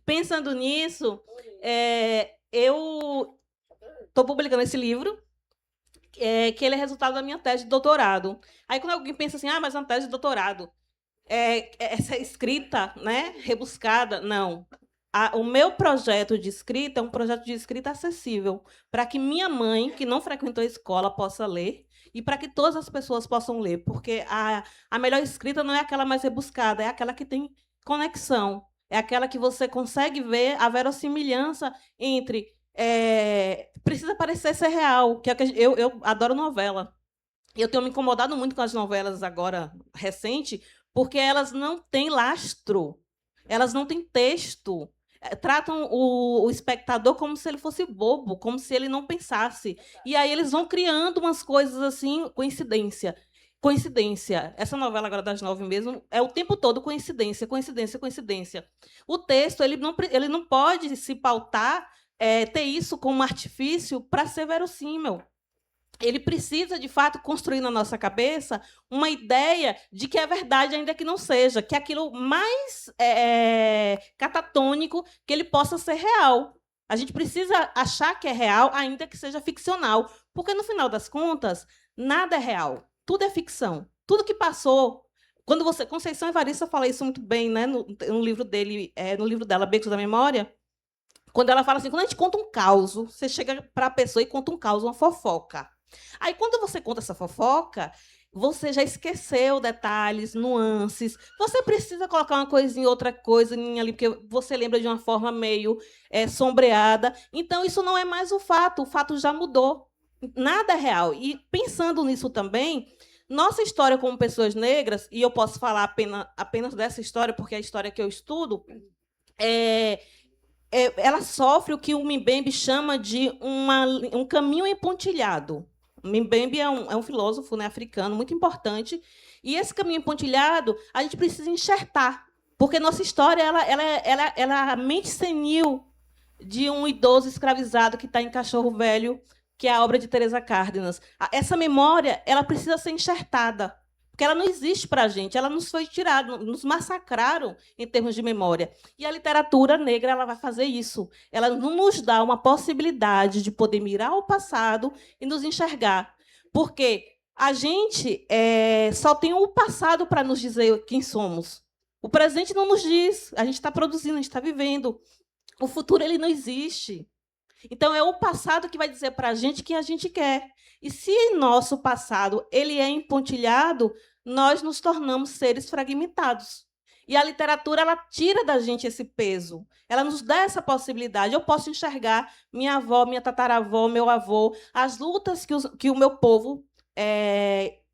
Pensando nisso, eu estou publicando esse livro, que ele é resultado da minha tese de doutorado. Aí, quando alguém pensa assim, mas é uma tese de doutorado, essa escrita, né, rebuscada, não. O meu projeto de escrita é um projeto de escrita acessível, para que minha mãe, que não frequentou a escola, possa ler, e para que todas as pessoas possam ler, porque a melhor escrita não é aquela mais rebuscada, é aquela que tem conexão, é aquela que você consegue ver a verossimilhança entre... precisa parecer ser real, que eu adoro novela. Eu tenho me incomodado muito com as novelas agora recente, porque elas não têm lastro, elas não têm texto, tratam o espectador como se ele fosse bobo, como se ele não pensasse. E aí eles vão criando umas coisas assim, coincidência. Essa novela agora das 9 mesmo é o tempo todo coincidência. O texto ele não pode se pautar, ter isso como artifício para ser verossímil. Ele precisa, de fato, construir na nossa cabeça uma ideia de que é verdade, ainda que não seja, que é aquilo mais catatônico que ele possa ser real. A gente precisa achar que é real, ainda que seja ficcional, porque, no final das contas, nada é real, tudo é ficção. Tudo que passou... Conceição Evaristo fala isso muito bem, né, no livro dela, Becos da Memória, quando ela fala assim, quando a gente conta um caos, você chega para a pessoa e conta um caos, uma fofoca. Aí, quando você conta essa fofoca, você já esqueceu detalhes, nuances. Você precisa colocar uma coisinha, outra coisa ali, porque você lembra de uma forma meio sombreada. Então, isso não é mais o fato já mudou. Nada é real. E, pensando nisso também, nossa história como pessoas negras, e eu posso falar apenas dessa história, porque é a história que eu estudo, ela sofre o que o Mbembe chama de um caminho empontilhado. Mbembe é um filósofo, né, africano muito importante, e esse caminho empontilhado a gente precisa enxertar, porque nossa história ela é a mente senil de um idoso escravizado que está em Cachorro Velho, que é a obra de Teresa Cárdenas. Essa memória, ela precisa ser enxertada, porque ela não existe para a gente, ela nos foi tirada, nos massacraram em termos de memória. E a literatura negra ela vai fazer isso. Ela nos dá uma possibilidade de poder mirar o passado e nos enxergar. Porque a gente só tem o passado para nos dizer quem somos. O presente não nos diz, a gente está produzindo, a gente está vivendo. O futuro ele não existe. Então, é o passado que vai dizer para a gente quem a gente quer. E se nosso passado ele é empontilhado, nós nos tornamos seres fragmentados. E a literatura ela tira da gente esse peso. Ela nos dá essa possibilidade. Eu posso enxergar minha avó, minha tataravó, meu avô, as lutas que o meu povo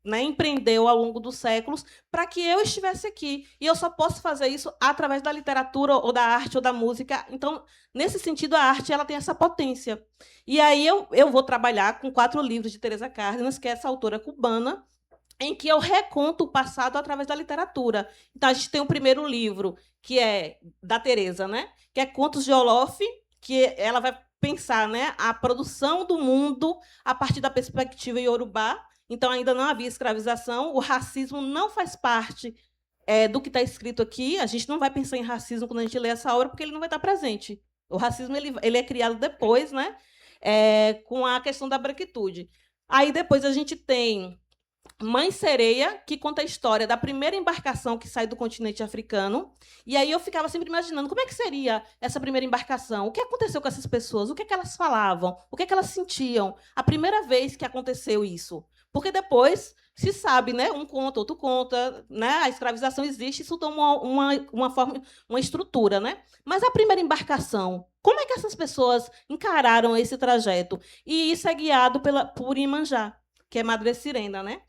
empreendeu ao longo dos séculos para que eu estivesse aqui. E eu só posso fazer isso através da literatura, ou da arte, ou da música. Então, nesse sentido, a arte ela tem essa potência. E aí eu vou trabalhar com 4 livros de Teresa Cárdenas, que é essa autora cubana, em que eu reconto o passado através da literatura. Então, a gente tem o primeiro livro, que é da Teresa, né? Que é Contos de Olof, que ela vai pensar, né, a produção do mundo a partir da perspectiva iorubá. Então, ainda não havia escravização, o racismo não faz parte do que está escrito aqui. A gente não vai pensar em racismo quando a gente lê essa obra, porque ele não vai estar presente. O racismo ele é criado depois, né, com a questão da branquitude. Aí, depois, a gente tem Mãe Sereia, que conta a história da primeira embarcação que sai do continente africano. E aí eu ficava sempre imaginando como é que seria essa primeira embarcação, o que aconteceu com essas pessoas, o que é que elas falavam, o que é que elas sentiam, a primeira vez que aconteceu isso. Porque depois se sabe, né? Um conta, outro conta, né? A escravização existe, isso toma uma forma, uma estrutura, né? Mas a primeira embarcação, como é que essas pessoas encararam esse trajeto? E isso é guiado por Iemanjá, que é Madre Sirena, né?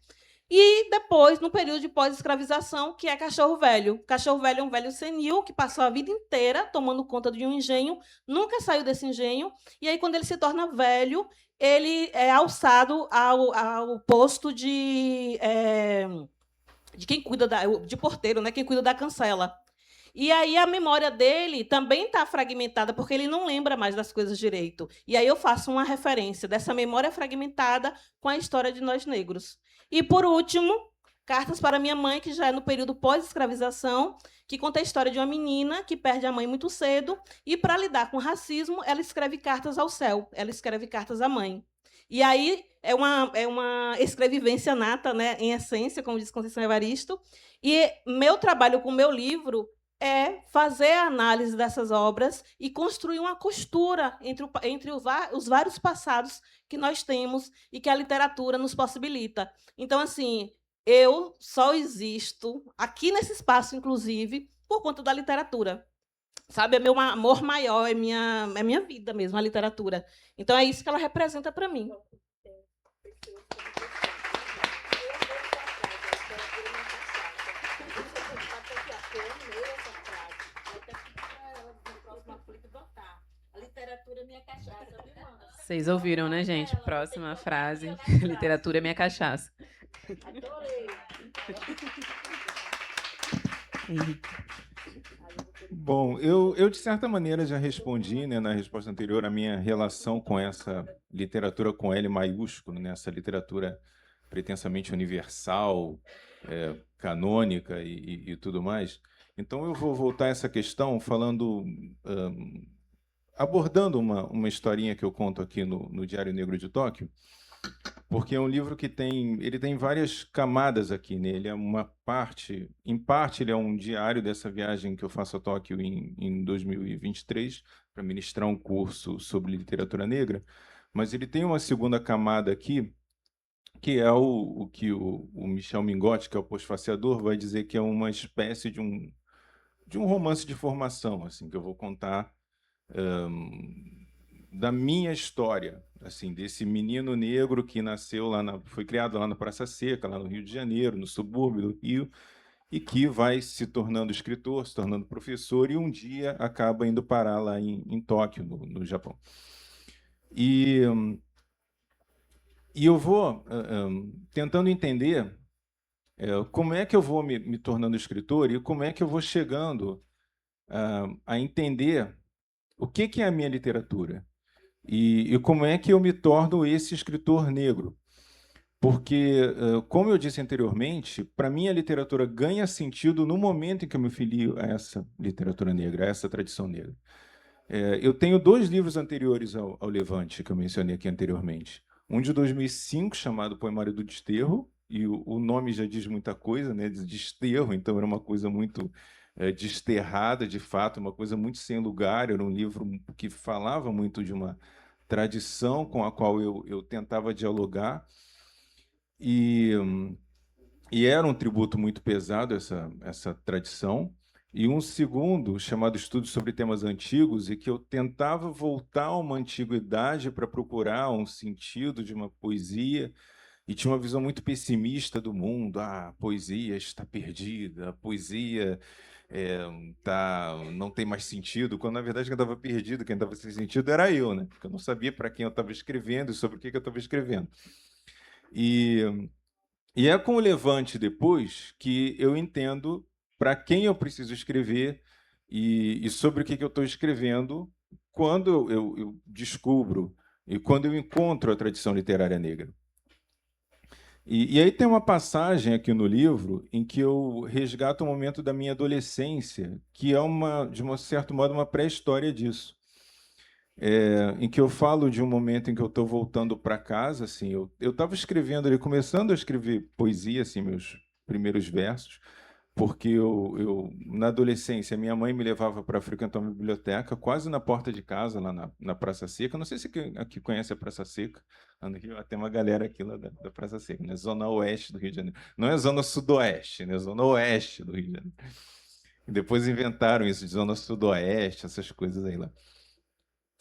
E depois, no período de pós-escravização, que é Cachorro Velho. Cachorro Velho é um velho senil que passou a vida inteira tomando conta de um engenho, nunca saiu desse engenho, e aí, quando ele se torna velho, ele é alçado ao posto de quem cuida de porteiro, né? Quem cuida da cancela. E aí a memória dele também está fragmentada, porque ele não lembra mais das coisas direito. E aí eu faço uma referência dessa memória fragmentada com a história de nós negros. E, por último, Cartas para Minha Mãe, que já é no período pós-escravização, que conta a história de uma menina que perde a mãe muito cedo e, para lidar com o racismo, ela escreve cartas ao céu, ela escreve cartas à mãe. E aí é uma escrevivência nata, né, em essência, como diz Conceição Evaristo. E meu trabalho com o meu livro é fazer a análise dessas obras e construir uma costura entre os vários passados que nós temos e que a literatura nos possibilita. Então, assim, eu só existo aqui nesse espaço, inclusive, por conta da literatura. Sabe, é meu amor maior, é minha vida mesmo, a literatura. Então, é isso que ela representa para mim. Literatura é minha cachaça. Vocês ouviram, né, gente? Próxima frase. Literatura é minha cachaça. Adorei. Bom, eu de certa maneira já respondi, né, na resposta anterior, a minha relação com essa literatura com L maiúsculo, né, essa literatura pretensamente universal, canônica e tudo mais. Então eu vou voltar a essa questão falando, abordando uma historinha que eu conto aqui no Diário Negro de Tóquio, porque é um livro que ele tem várias camadas aqui nele. Em parte, ele é um diário dessa viagem que eu faço a Tóquio em 2023 para ministrar um curso sobre literatura negra, mas ele tem uma segunda camada aqui, que é o que o Michel Mingotti, que é o postfaciador, vai dizer que é uma espécie de um romance de formação, assim, que eu vou contar da minha história, assim, desse menino negro que nasceu foi criado lá na Praça Seca, lá no Rio de Janeiro, no subúrbio do Rio, e que vai se tornando escritor, se tornando professor, e um dia acaba indo parar lá em Tóquio, no Japão. E eu vou tentando entender como é que eu vou me tornando escritor e como é que eu vou chegando a entender o que é a minha literatura? E como é que eu me torno esse escritor negro? Porque, como eu disse anteriormente, para mim a literatura ganha sentido no momento em que eu me filio a essa literatura negra, a essa tradição negra. Eu tenho 2 livros anteriores ao Levante, que eu mencionei aqui anteriormente. Um de 2005, chamado Poemário do Desterro, e o nome já diz muita coisa, né? De desterro, então era uma coisa muito desterrada, de fato, uma coisa muito sem lugar. Era um livro que falava muito de uma tradição com a qual eu tentava dialogar, e era um tributo muito pesado essa tradição. E um segundo, chamado Estudos sobre Temas Antigos, e que eu tentava voltar a uma antiguidade para procurar um sentido de uma poesia, e tinha uma visão muito pessimista do mundo. A poesia está perdida, a poesia não tem mais sentido, quando na verdade quem estava perdido, quem estava sem sentido era eu, né? Porque eu não sabia para quem eu estava escrevendo e sobre o que eu estava escrevendo. E é com o Levante depois que eu entendo para quem eu preciso escrever e sobre o que eu estou escrevendo quando eu descubro e quando eu encontro a tradição literária negra. E aí tem uma passagem aqui no livro em que eu resgato um momento da minha adolescência, que é, de um certo modo, uma pré-história disso. Em que eu falo de um momento em que eu estou voltando para casa, assim, eu estava escrevendo ali, começando a escrever poesia, assim, meus primeiros versos, porque na adolescência, minha mãe me levava para frequentar uma biblioteca, quase na porta de casa, lá na Praça Seca. Não sei se aqui conhece a Praça Seca, lá no Rio, tem uma galera aqui lá da Praça Seca, né? Zona Oeste do Rio de Janeiro. Não é Zona Sudoeste, né? Zona Oeste do Rio de Janeiro. E depois inventaram isso de Zona Sudoeste, essas coisas aí lá.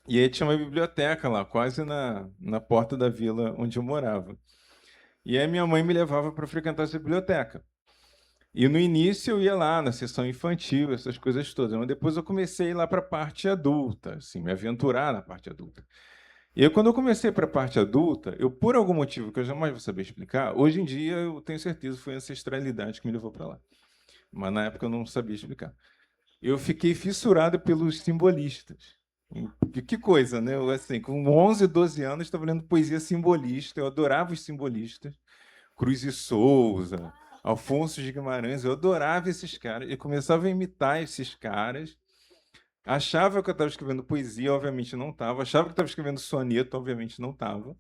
E aí tinha uma biblioteca lá, quase na porta da vila onde eu morava. E aí minha mãe me levava para frequentar essa biblioteca. E no início eu ia lá na sessão infantil, essas coisas todas, mas depois eu comecei a ir lá para a parte adulta, assim, me aventurar na parte adulta. E aí, quando eu comecei para a parte adulta, por algum motivo que eu jamais vou saber explicar, hoje em dia eu tenho certeza que foi a ancestralidade que me levou para lá. Mas na época eu não sabia explicar. Eu fiquei fissurado pelos simbolistas. Que coisa, né? Eu, assim, com 11, 12 anos, estava lendo poesia simbolista, eu adorava os simbolistas. Cruz e Souza, Alfonso de Guimarães, eu adorava esses caras. Eu começava a imitar esses caras. Achava que eu estava escrevendo poesia, obviamente não estava. Achava que estava escrevendo soneto, obviamente não estava.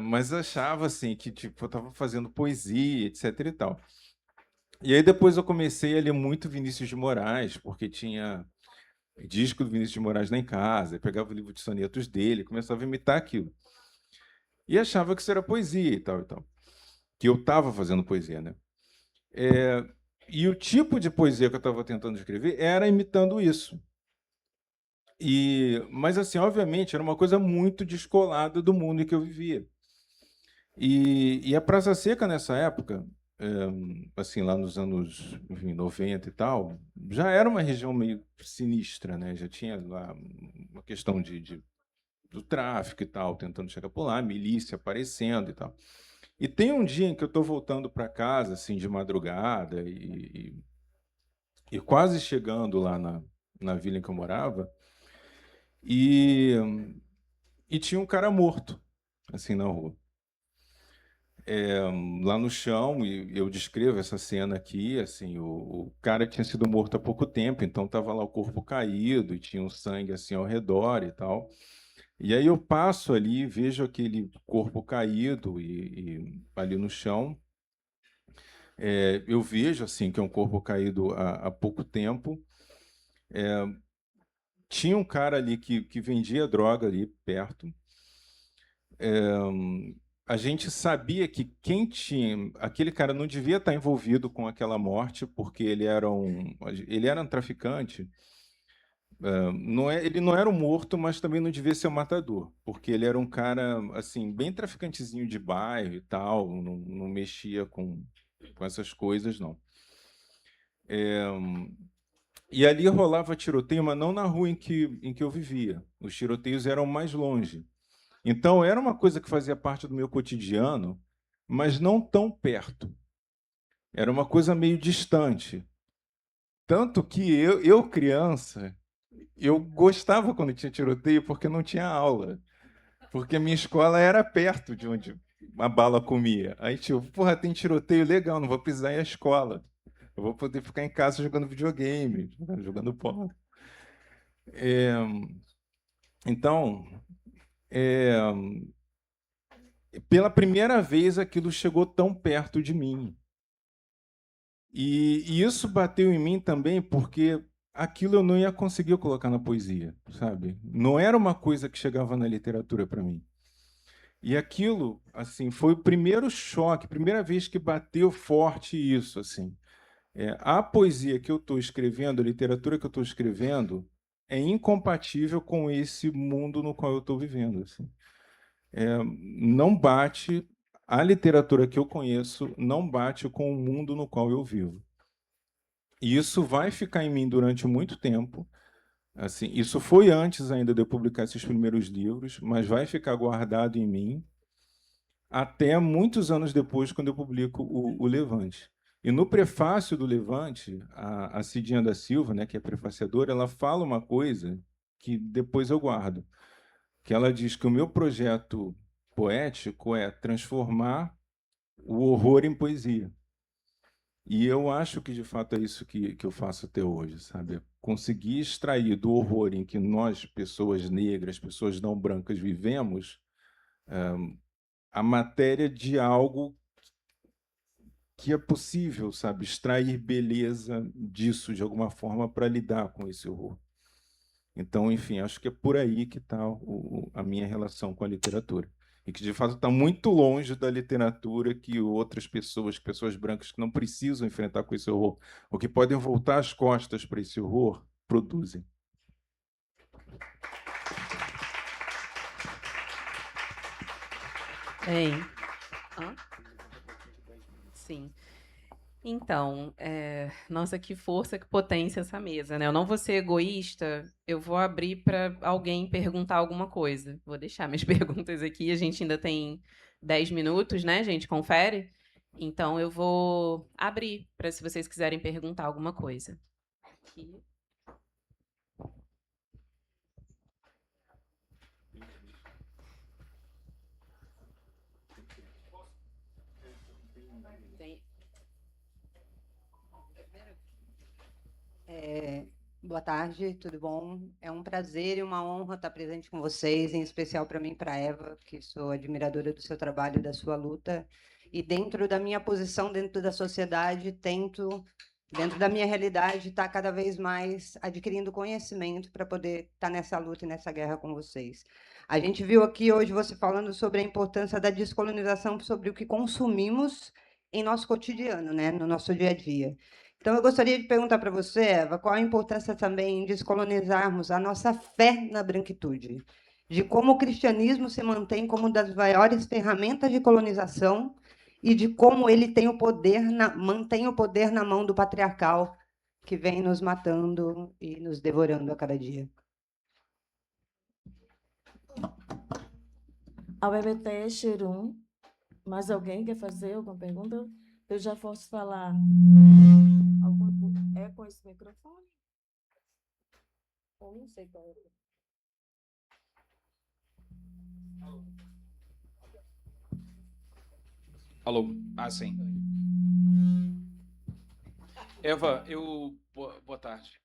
Mas achava assim que tipo, eu estava fazendo poesia, etc. e tal. E aí depois eu comecei a ler muito Vinícius de Moraes, porque tinha disco do Vinícius de Moraes lá em casa, eu pegava o livro de sonetos dele, começava a imitar aquilo. E achava que isso era poesia e tal, que eu estava fazendo poesia, né? E o tipo de poesia que eu estava tentando escrever era imitando isso. Mas, assim, obviamente, era uma coisa muito descolada do mundo em que eu vivia. E a Praça Seca, nessa época, assim, lá nos anos 90 e tal, já era uma região meio sinistra, né? Já tinha lá uma questão do tráfico e tal, tentando chegar por lá, milícia aparecendo e tal. E tem um dia em que eu estou voltando para casa, assim, de madrugada, e quase chegando lá na vila em que eu morava, e tinha um cara morto, assim, na rua. Lá no chão, e eu descrevo essa cena aqui, assim, o cara tinha sido morto há pouco tempo, então estava lá o corpo caído, e tinha um sangue, assim, ao redor e tal. E aí eu passo ali, vejo aquele corpo caído e ali no chão. Eu vejo assim que é um corpo caído há pouco tempo. Tinha um cara ali que vendia droga ali perto. A gente sabia que quem tinha... Aquele cara não devia estar envolvido com aquela morte, porque ele era um traficante. Ele não era um morto, mas também não devia ser um matador, porque ele era um cara assim bem traficantezinho de bairro e tal, não mexia com essas coisas, não. E ali rolava tiroteio, mas não na rua em que eu vivia. Os tiroteios eram mais longe. Então era uma coisa que fazia parte do meu cotidiano, mas não tão perto. Era uma coisa meio distante. Tanto que eu criança, eu gostava quando tinha tiroteio porque não tinha aula. Porque a minha escola era perto de onde a bala comia. Aí, tipo, porra, tem tiroteio legal, não vou precisar ir à escola. Eu vou poder ficar em casa jogando videogame, jogando bola. Então, é, pela primeira vez aquilo chegou tão perto de mim. E isso bateu em mim também porque aquilo eu não ia conseguir colocar na poesia, sabe? Não era uma coisa que chegava na literatura para mim. E aquilo, assim, foi o primeiro choque, primeira vez que bateu forte isso, assim. A poesia que eu estou escrevendo, a literatura que eu estou escrevendo, é incompatível com esse mundo no qual eu estou vivendo, assim. Não bate, a literatura que eu conheço não bate com o mundo no qual eu vivo. E isso vai ficar em mim durante muito tempo. Assim, isso foi antes ainda de eu publicar esses primeiros livros, mas vai ficar guardado em mim até muitos anos depois, quando eu publico o Levante. E no prefácio do Levante, a Cidinha da Silva, né, que é prefaciadora, ela fala uma coisa que depois eu guardo, que ela diz que o meu projeto poético é transformar o horror em poesia. E eu acho que, de fato, é isso que eu faço até hoje, sabe? Conseguir extrair do horror em que nós, pessoas negras, pessoas não brancas, vivemos, a matéria de algo que é possível, sabe? Extrair beleza disso, de alguma forma, para lidar com esse horror. Então, enfim, acho que é por aí que está a minha relação com a literatura. E que, de fato, está muito longe da literatura que outras pessoas, pessoas brancas que não precisam enfrentar com esse horror, ou que podem voltar as costas para esse horror, produzem. Bem, sim. Então, nossa, que força, que potência essa mesa, né? Eu não vou ser egoísta, eu vou abrir para alguém perguntar alguma coisa. Vou deixar minhas perguntas aqui, a gente ainda tem 10 minutos, né, gente? Confere? Então, eu vou abrir para se vocês quiserem perguntar alguma coisa. Aqui. Boa tarde, tudo bom? É um prazer e uma honra estar presente com vocês, em especial para mim, para a Eva, que sou admiradora do seu trabalho, da sua luta. E dentro da minha posição, dentro da sociedade, tento, dentro da minha realidade, estar cada vez mais adquirindo conhecimento para poder estar nessa luta e nessa guerra com vocês. A gente viu aqui hoje você falando sobre a importância da descolonização, sobre o que consumimos em nosso cotidiano, né, no nosso dia a dia. Então, eu gostaria de perguntar para você, Eva, qual a importância também de descolonizarmos a nossa fé na branquitude, de como o cristianismo se mantém como uma das maiores ferramentas de colonização e de como ele tem o poder mantém o poder na mão do patriarcal que vem nos matando e nos devorando a cada dia. A UEBT Xerum, mais alguém quer fazer alguma pergunta? Eu já posso falar. É com esse microfone? Eu não sei qual é. Alô? Sim. Eva, boa tarde.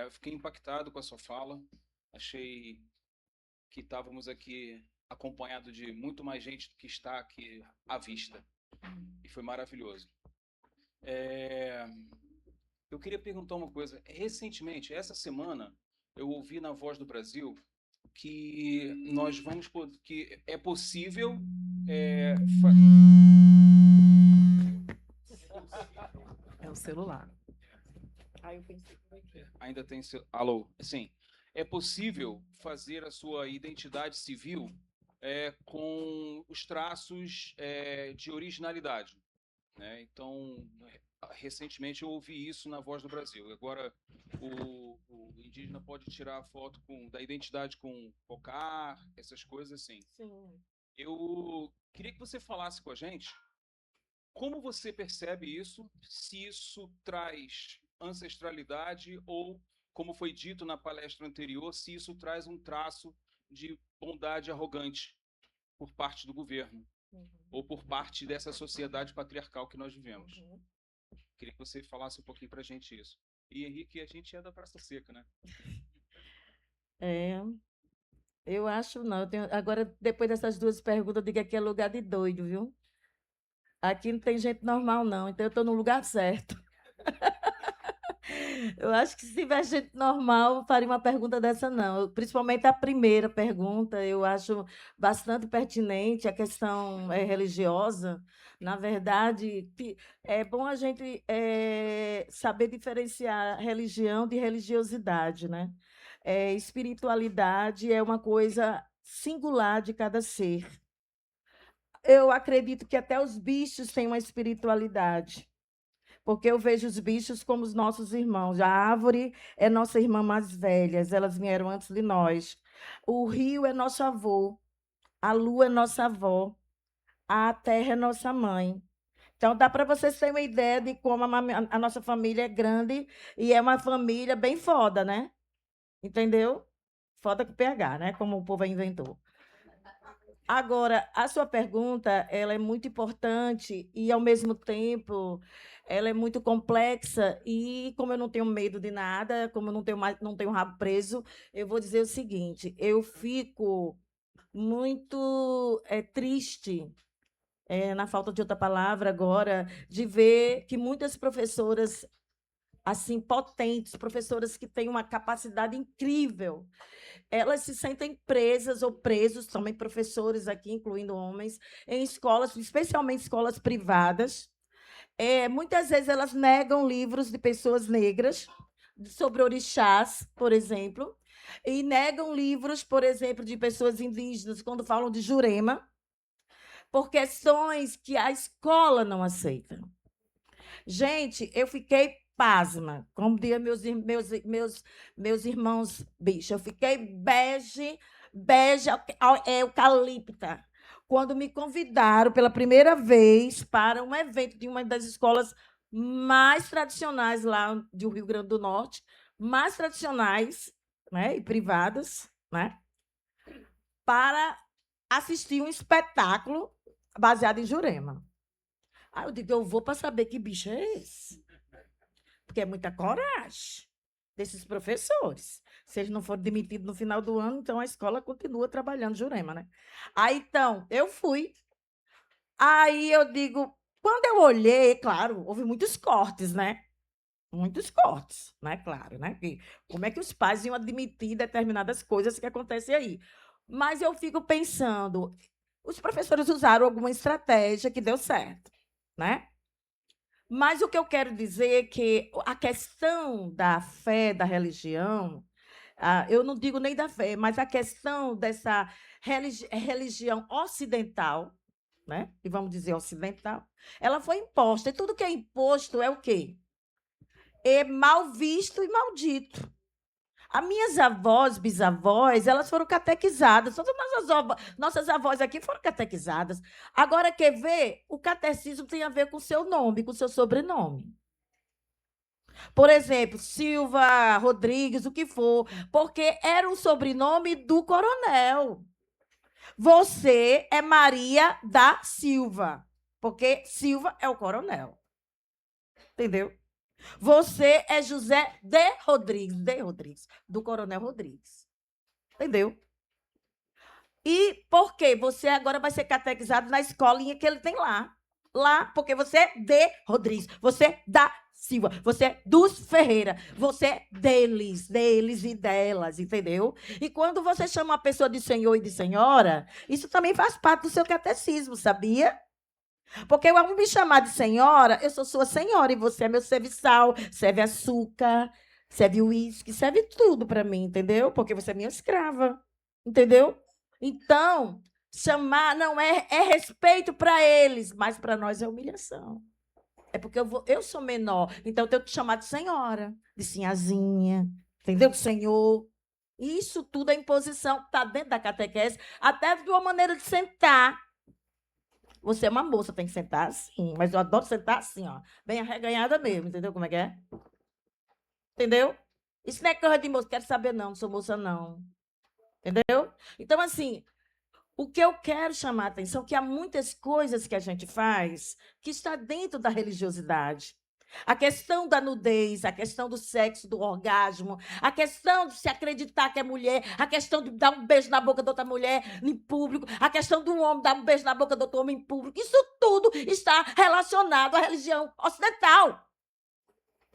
Fiquei impactado com a sua fala. Achei que estávamos aqui acompanhado de muito mais gente do que está aqui à vista. E foi maravilhoso. Eu queria perguntar uma coisa. Recentemente, essa semana, eu ouvi na Voz do Brasil que que é possível É o celular. Eu pensei que... Ainda tem alô, sim. É possível fazer a sua identidade civil com os traços de originalidade, né? Então, recentemente eu ouvi isso na Voz do Brasil. Agora, o indígena pode tirar a foto da identidade com cocar, essas coisas assim. Sim. Eu queria que você falasse com a gente como você percebe isso, se isso traz ancestralidade ou como foi dito na palestra anterior, se isso traz um traço de bondade arrogante por parte do governo ou por parte dessa sociedade patriarcal que nós vivemos. Queria que você falasse um pouquinho para a gente isso. E, Henrique, a gente é da Praça Seca, né? Eu acho não. Agora, depois dessas duas perguntas, eu digo que aqui é lugar de doido, viu? Aqui não tem gente normal, não. Então, eu estou no lugar certo. Eu acho que se tivesse gente normal, eu faria uma pergunta dessa, não. Principalmente a primeira pergunta, eu acho bastante pertinente, a questão religiosa. Na verdade, é bom a gente saber diferenciar religião de religiosidade, né? Espiritualidade é uma coisa singular de cada ser. Eu acredito que até os bichos têm uma espiritualidade, porque eu vejo os bichos como os nossos irmãos. A árvore é nossa irmã mais velha, elas vieram antes de nós. O rio é nosso avô, a lua é nossa avó, a terra é nossa mãe. Então, dá para vocês terem uma ideia de como a nossa família é grande e é uma família bem foda, né? Entendeu? Foda com PH, né? Como o povo inventou. Agora, a sua pergunta, ela é muito importante e, ao mesmo tempo, ela é muito complexa e, como eu não tenho medo de nada, como eu não tenho rabo preso, eu vou dizer o seguinte, eu fico muito triste, na falta de outra palavra agora, de ver que muitas professoras assim potentes, professoras que têm uma capacidade incrível, elas se sentem presas ou presos, também professores aqui, incluindo homens, em escolas, especialmente escolas privadas. Muitas vezes elas negam livros de pessoas negras, sobre orixás, por exemplo, e negam livros, por exemplo, de pessoas indígenas, quando falam de Jurema, por questões que a escola não aceita. Gente, eu fiquei pasma, como diziam meus irmãos bicho, eu fiquei bege eucalipta, quando me convidaram pela primeira vez para um evento de uma das escolas mais tradicionais lá do Rio Grande do Norte, mais tradicionais, né, e privadas, né, para assistir um espetáculo baseado em Jurema. Aí eu digo, eu vou para saber que bicho é esse. Porque é muita coragem desses professores. Se eles não forem demitidos no final do ano, então a escola continua trabalhando Jurema, né? Aí, então, eu fui. Aí eu digo, quando eu olhei, claro, houve muitos cortes, né? Muitos cortes, né? Claro, né? Como é que os pais iam admitir determinadas coisas que acontecem aí? Mas eu fico pensando, os professores usaram alguma estratégia que deu certo, né? Mas o que eu quero dizer é que a questão da fé, da religião, eu não digo nem da fé, mas a questão dessa religião ocidental, né? E vamos dizer ocidental, ela foi imposta. E tudo que é imposto é o quê? É mal visto e maldito. As minhas avós, bisavós, elas foram catequizadas. Todas nossas avós aqui foram catequizadas. Agora, quer ver? O catecismo tem a ver com o seu nome, com o seu sobrenome. Por exemplo, Silva, Rodrigues, o que for, porque era o sobrenome do coronel. Você é Maria da Silva, porque Silva é o coronel. Entendeu? Você é José de Rodrigues, do Coronel Rodrigues. Entendeu? E por quê? Você agora vai ser catequizado na escolinha que ele tem lá. Lá, porque você é de Rodrigues, você é da Silva, você é dos Ferreira, você é deles e delas, entendeu? E quando você chama uma pessoa de senhor e de senhora, isso também faz parte do seu catecismo, sabia? Porque ao me chamar de senhora, eu sou sua senhora e você é meu serviçal, serve açúcar, serve uísque, serve tudo para mim, entendeu? Porque você é minha escrava, entendeu? Então, chamar não é respeito para eles, mas para nós é humilhação. É porque eu sou menor, então eu tenho que chamar de senhora, de sinhazinha, entendeu? De senhor. Isso tudo é imposição, está dentro da catequese, até de uma maneira de sentar. Você é uma moça, tem que sentar assim. Mas eu adoro sentar assim, ó. Bem arreganhada mesmo, entendeu como é que é? Entendeu? Isso não é coisa de moça, quero saber não sou moça não. Entendeu? Então, assim, o que eu quero chamar a atenção é que há muitas coisas que a gente faz que está dentro da religiosidade. A questão da nudez, a questão do sexo, do orgasmo, a questão de se acreditar que é mulher, a questão de dar um beijo na boca de outra mulher em público, a questão do homem dar um beijo na boca de outro homem em público, isso tudo está relacionado à religião ocidental.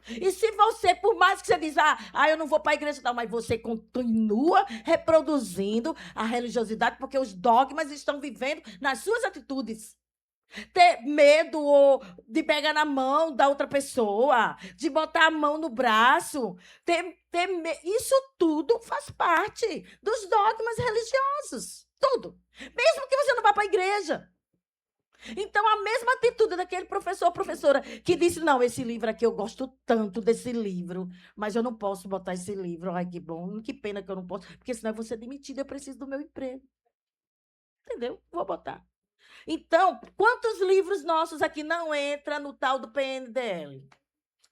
E se você, por mais que você diz, eu não vou para a igreja, não, mas você continua reproduzindo a religiosidade, porque os dogmas estão vivendo nas suas atitudes. Ter medo ou de pegar na mão da outra pessoa, de botar a mão no braço, isso tudo faz parte dos dogmas religiosos. Tudo. Mesmo que você não vá para a igreja. Então, a mesma atitude daquele professor ou professora que disse, não, esse livro aqui, eu gosto tanto desse livro, mas eu não posso botar esse livro. Ai, que bom, que pena que eu não posso, porque senão eu vou ser demitida, eu preciso do meu emprego. Entendeu? Vou botar. Então, quantos livros nossos aqui não entram no tal do PNDL?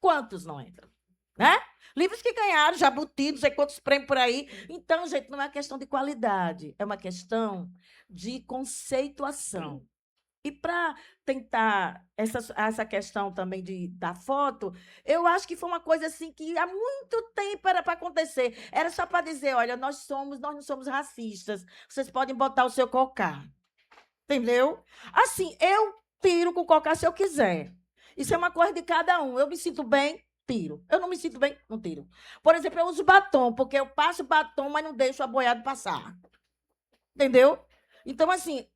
Quantos não entram? Né? Livros que ganharam, Jabuti, não sei quantos prêmios por aí. Então, gente, não é uma questão de qualidade, é uma questão de conceituação. E para tentar essa questão também da foto, eu acho que foi uma coisa assim que há muito tempo era para acontecer. Era só para dizer, olha, nós não somos racistas. Vocês podem botar o seu cocá. Entendeu? Assim, eu tiro com o cocá se eu quiser. Isso é uma coisa de cada um. Eu me sinto bem, tiro. Eu não me sinto bem, não tiro. Por exemplo, eu uso batom, porque eu passo batom, mas não deixo a boiada passar. Entendeu? Então, assim,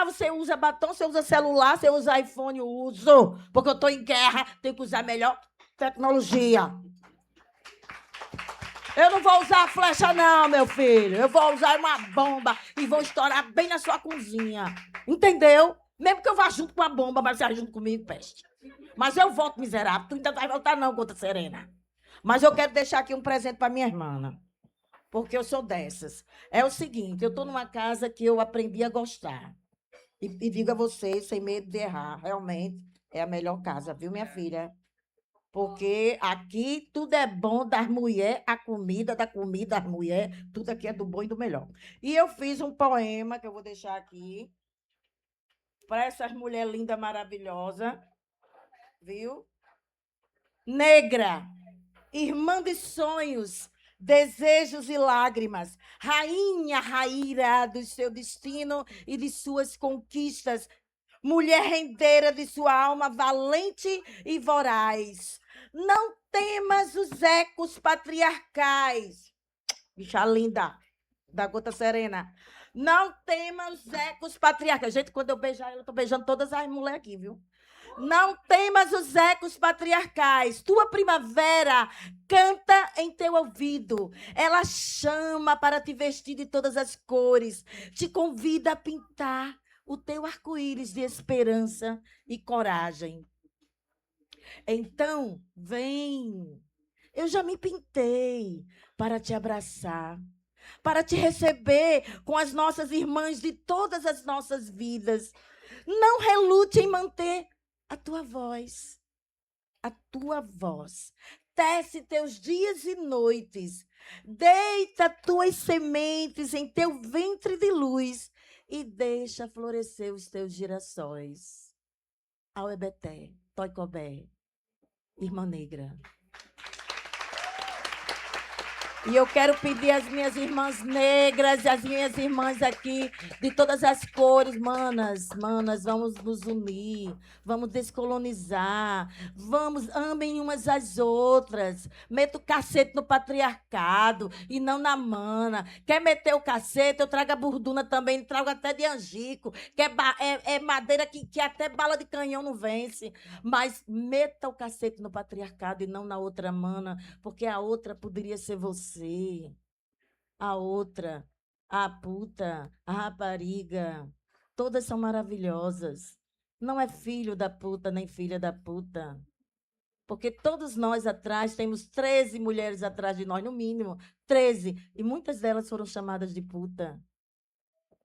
você usa batom, você usa celular, você usa iPhone, eu uso. Porque eu estou em guerra, tenho que usar a melhor tecnologia. Eu não vou usar flecha, não, meu filho. Eu vou usar uma bomba e vou estourar bem na sua cozinha. Entendeu? Mesmo que eu vá junto com a bomba, mas você vai junto comigo, peste. Mas eu volto, miserável. Tu ainda não vai voltar, não, Gota Serena. Mas eu quero deixar aqui um presente para minha irmã. Porque eu sou dessas. É o seguinte, eu estou numa casa que eu aprendi a gostar. E digo a vocês, sem medo de errar, realmente é a melhor casa, viu, minha filha? Porque aqui tudo é bom das mulheres, a comida, da comida, das mulheres, tudo aqui é do bom e do melhor. E eu fiz um poema que eu vou deixar aqui para essas mulheres lindas, maravilhosas, viu? Negra, irmã de sonhos, desejos e lágrimas, rainha raíra do seu destino e de suas conquistas, mulher rendeira de sua alma valente e voraz. Não temas os ecos patriarcais. Bicha linda, da Gota Serena. Não temas os ecos patriarcais. Gente, quando eu beijar ela, eu estou beijando todas as mulheres aqui, viu? Não temas os ecos patriarcais. Tua primavera canta em teu ouvido. Ela chama para te vestir de todas as cores. Te convida a pintar o teu arco-íris de esperança e coragem. Então, vem. Eu já me pintei para te abraçar, para te receber com as nossas irmãs de todas as nossas vidas. Não relute em manter a tua voz. A tua voz. Tece teus dias e noites. Deita tuas sementes em teu ventre de luz e deixa florescer os teus girassóis. Auebeté, Toicobé, Irmã Negra. E eu quero pedir às minhas irmãs negras e às minhas irmãs aqui de todas as cores, manas, vamos nos unir, vamos descolonizar, amem umas às outras, meta o cacete no patriarcado e não na mana. Quer meter o cacete, eu trago a burduna também, trago até de angico, que é madeira que até bala de canhão não vence, mas meta o cacete no patriarcado e não na outra mana, porque a outra poderia ser você. A outra, a puta, a rapariga, todas são maravilhosas. Não é filho da puta nem filha da puta. Porque todos nós atrás, temos 13 mulheres atrás de nós, no mínimo, 13. E muitas delas foram chamadas de puta.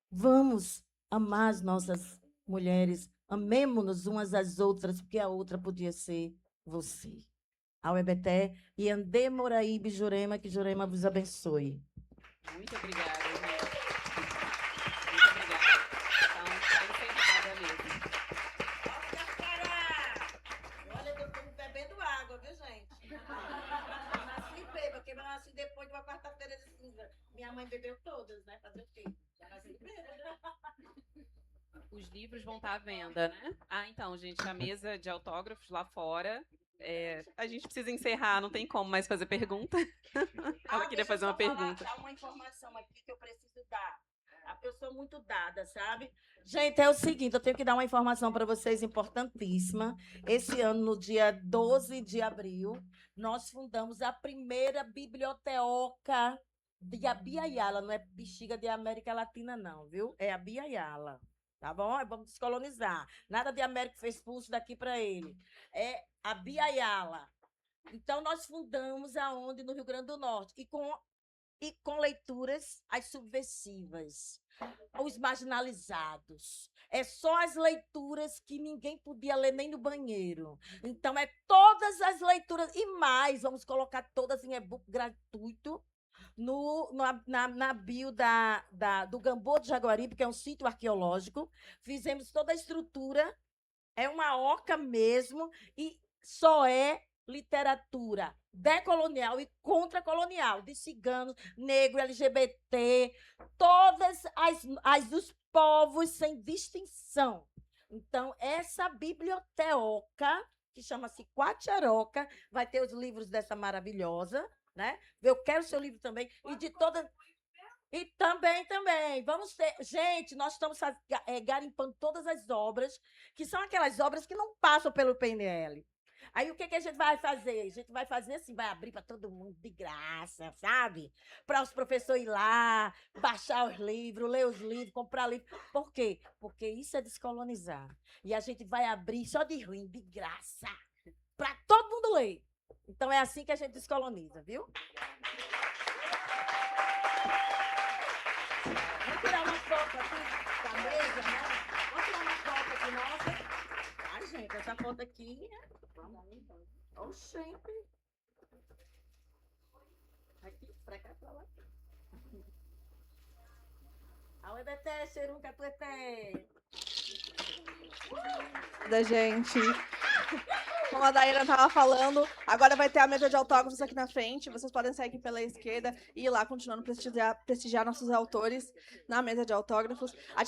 Vamos amar as nossas mulheres, amemo-nos umas às outras, porque a outra podia ser você. ao EBT, e Ande Moraíbe Jurema, que Jurema vos abençoe. Muito obrigada, gente. Muito obrigada. Então, está encerrada mesmo. Olha, eu estou bebendo água, viu, gente? Eu nasci bêbada, porque eu nasci depois de uma quarta-feira de cinza. Minha mãe bebeu todas, né? Fazer o quê? Já nasci bêbada. Os livros vão estar à venda, né? Ah, então, gente, a mesa de autógrafos lá fora. A gente precisa encerrar, não tem como mais fazer pergunta. Ela queria fazer uma pergunta. Dar uma informação aqui que eu preciso dar. Eu sou muito dada, sabe? Gente, é o seguinte, eu tenho que dar uma informação para vocês importantíssima. Esse ano, no dia 12 de abril, nós fundamos a primeira biblioteca de Abiyala. Não é Bexiga de América Latina, não, viu? É Abiyala. Tá bom? Vamos descolonizar. Nada de América fez pulso daqui para ele. É Abiyala. Então, nós fundamos aonde? No Rio Grande do Norte. E com leituras as subversivas, os marginalizados. É só as leituras que ninguém podia ler nem no banheiro. Então, é todas as leituras. E mais, vamos colocar todas em e-book gratuito. Na bio do Gamboa do Jaguaribe, que é um sítio arqueológico. Fizemos toda a estrutura, é uma oca mesmo, e só é literatura decolonial e contracolonial, de ciganos, negro, LGBT, todas as dos povos sem distinção. Então, essa biblioteca, que chama-se Quacheroca, vai ter os livros dessa maravilhosa, né? Eu quero seu livro também. E de todas. E também. Vamos ter. Gente, nós estamos garimpando todas as obras, que são aquelas obras que não passam pelo PNL. Aí o que a gente vai fazer? A gente vai fazer assim, vai abrir para todo mundo de graça, sabe? Para os professores ir lá, baixar os livros, ler os livros, comprar livros. Por quê? Porque isso é descolonizar. E a gente vai abrir só de ruim, de graça, para todo mundo ler. Então, é assim que a gente descoloniza, viu? Vamos tirar uma foto aqui da mesa, né? Vamos tirar uma foto aqui, nossa. Ai, gente, essa foto aqui... Oxente. Aqui, pra cá, pra lá. Aô, EBT, Xerum, Catueté. Da gente. Como a Daíra estava falando, agora vai ter a mesa de autógrafos aqui na frente. Vocês podem sair aqui pela esquerda e ir lá continuando prestigiar nossos autores na mesa de autógrafos.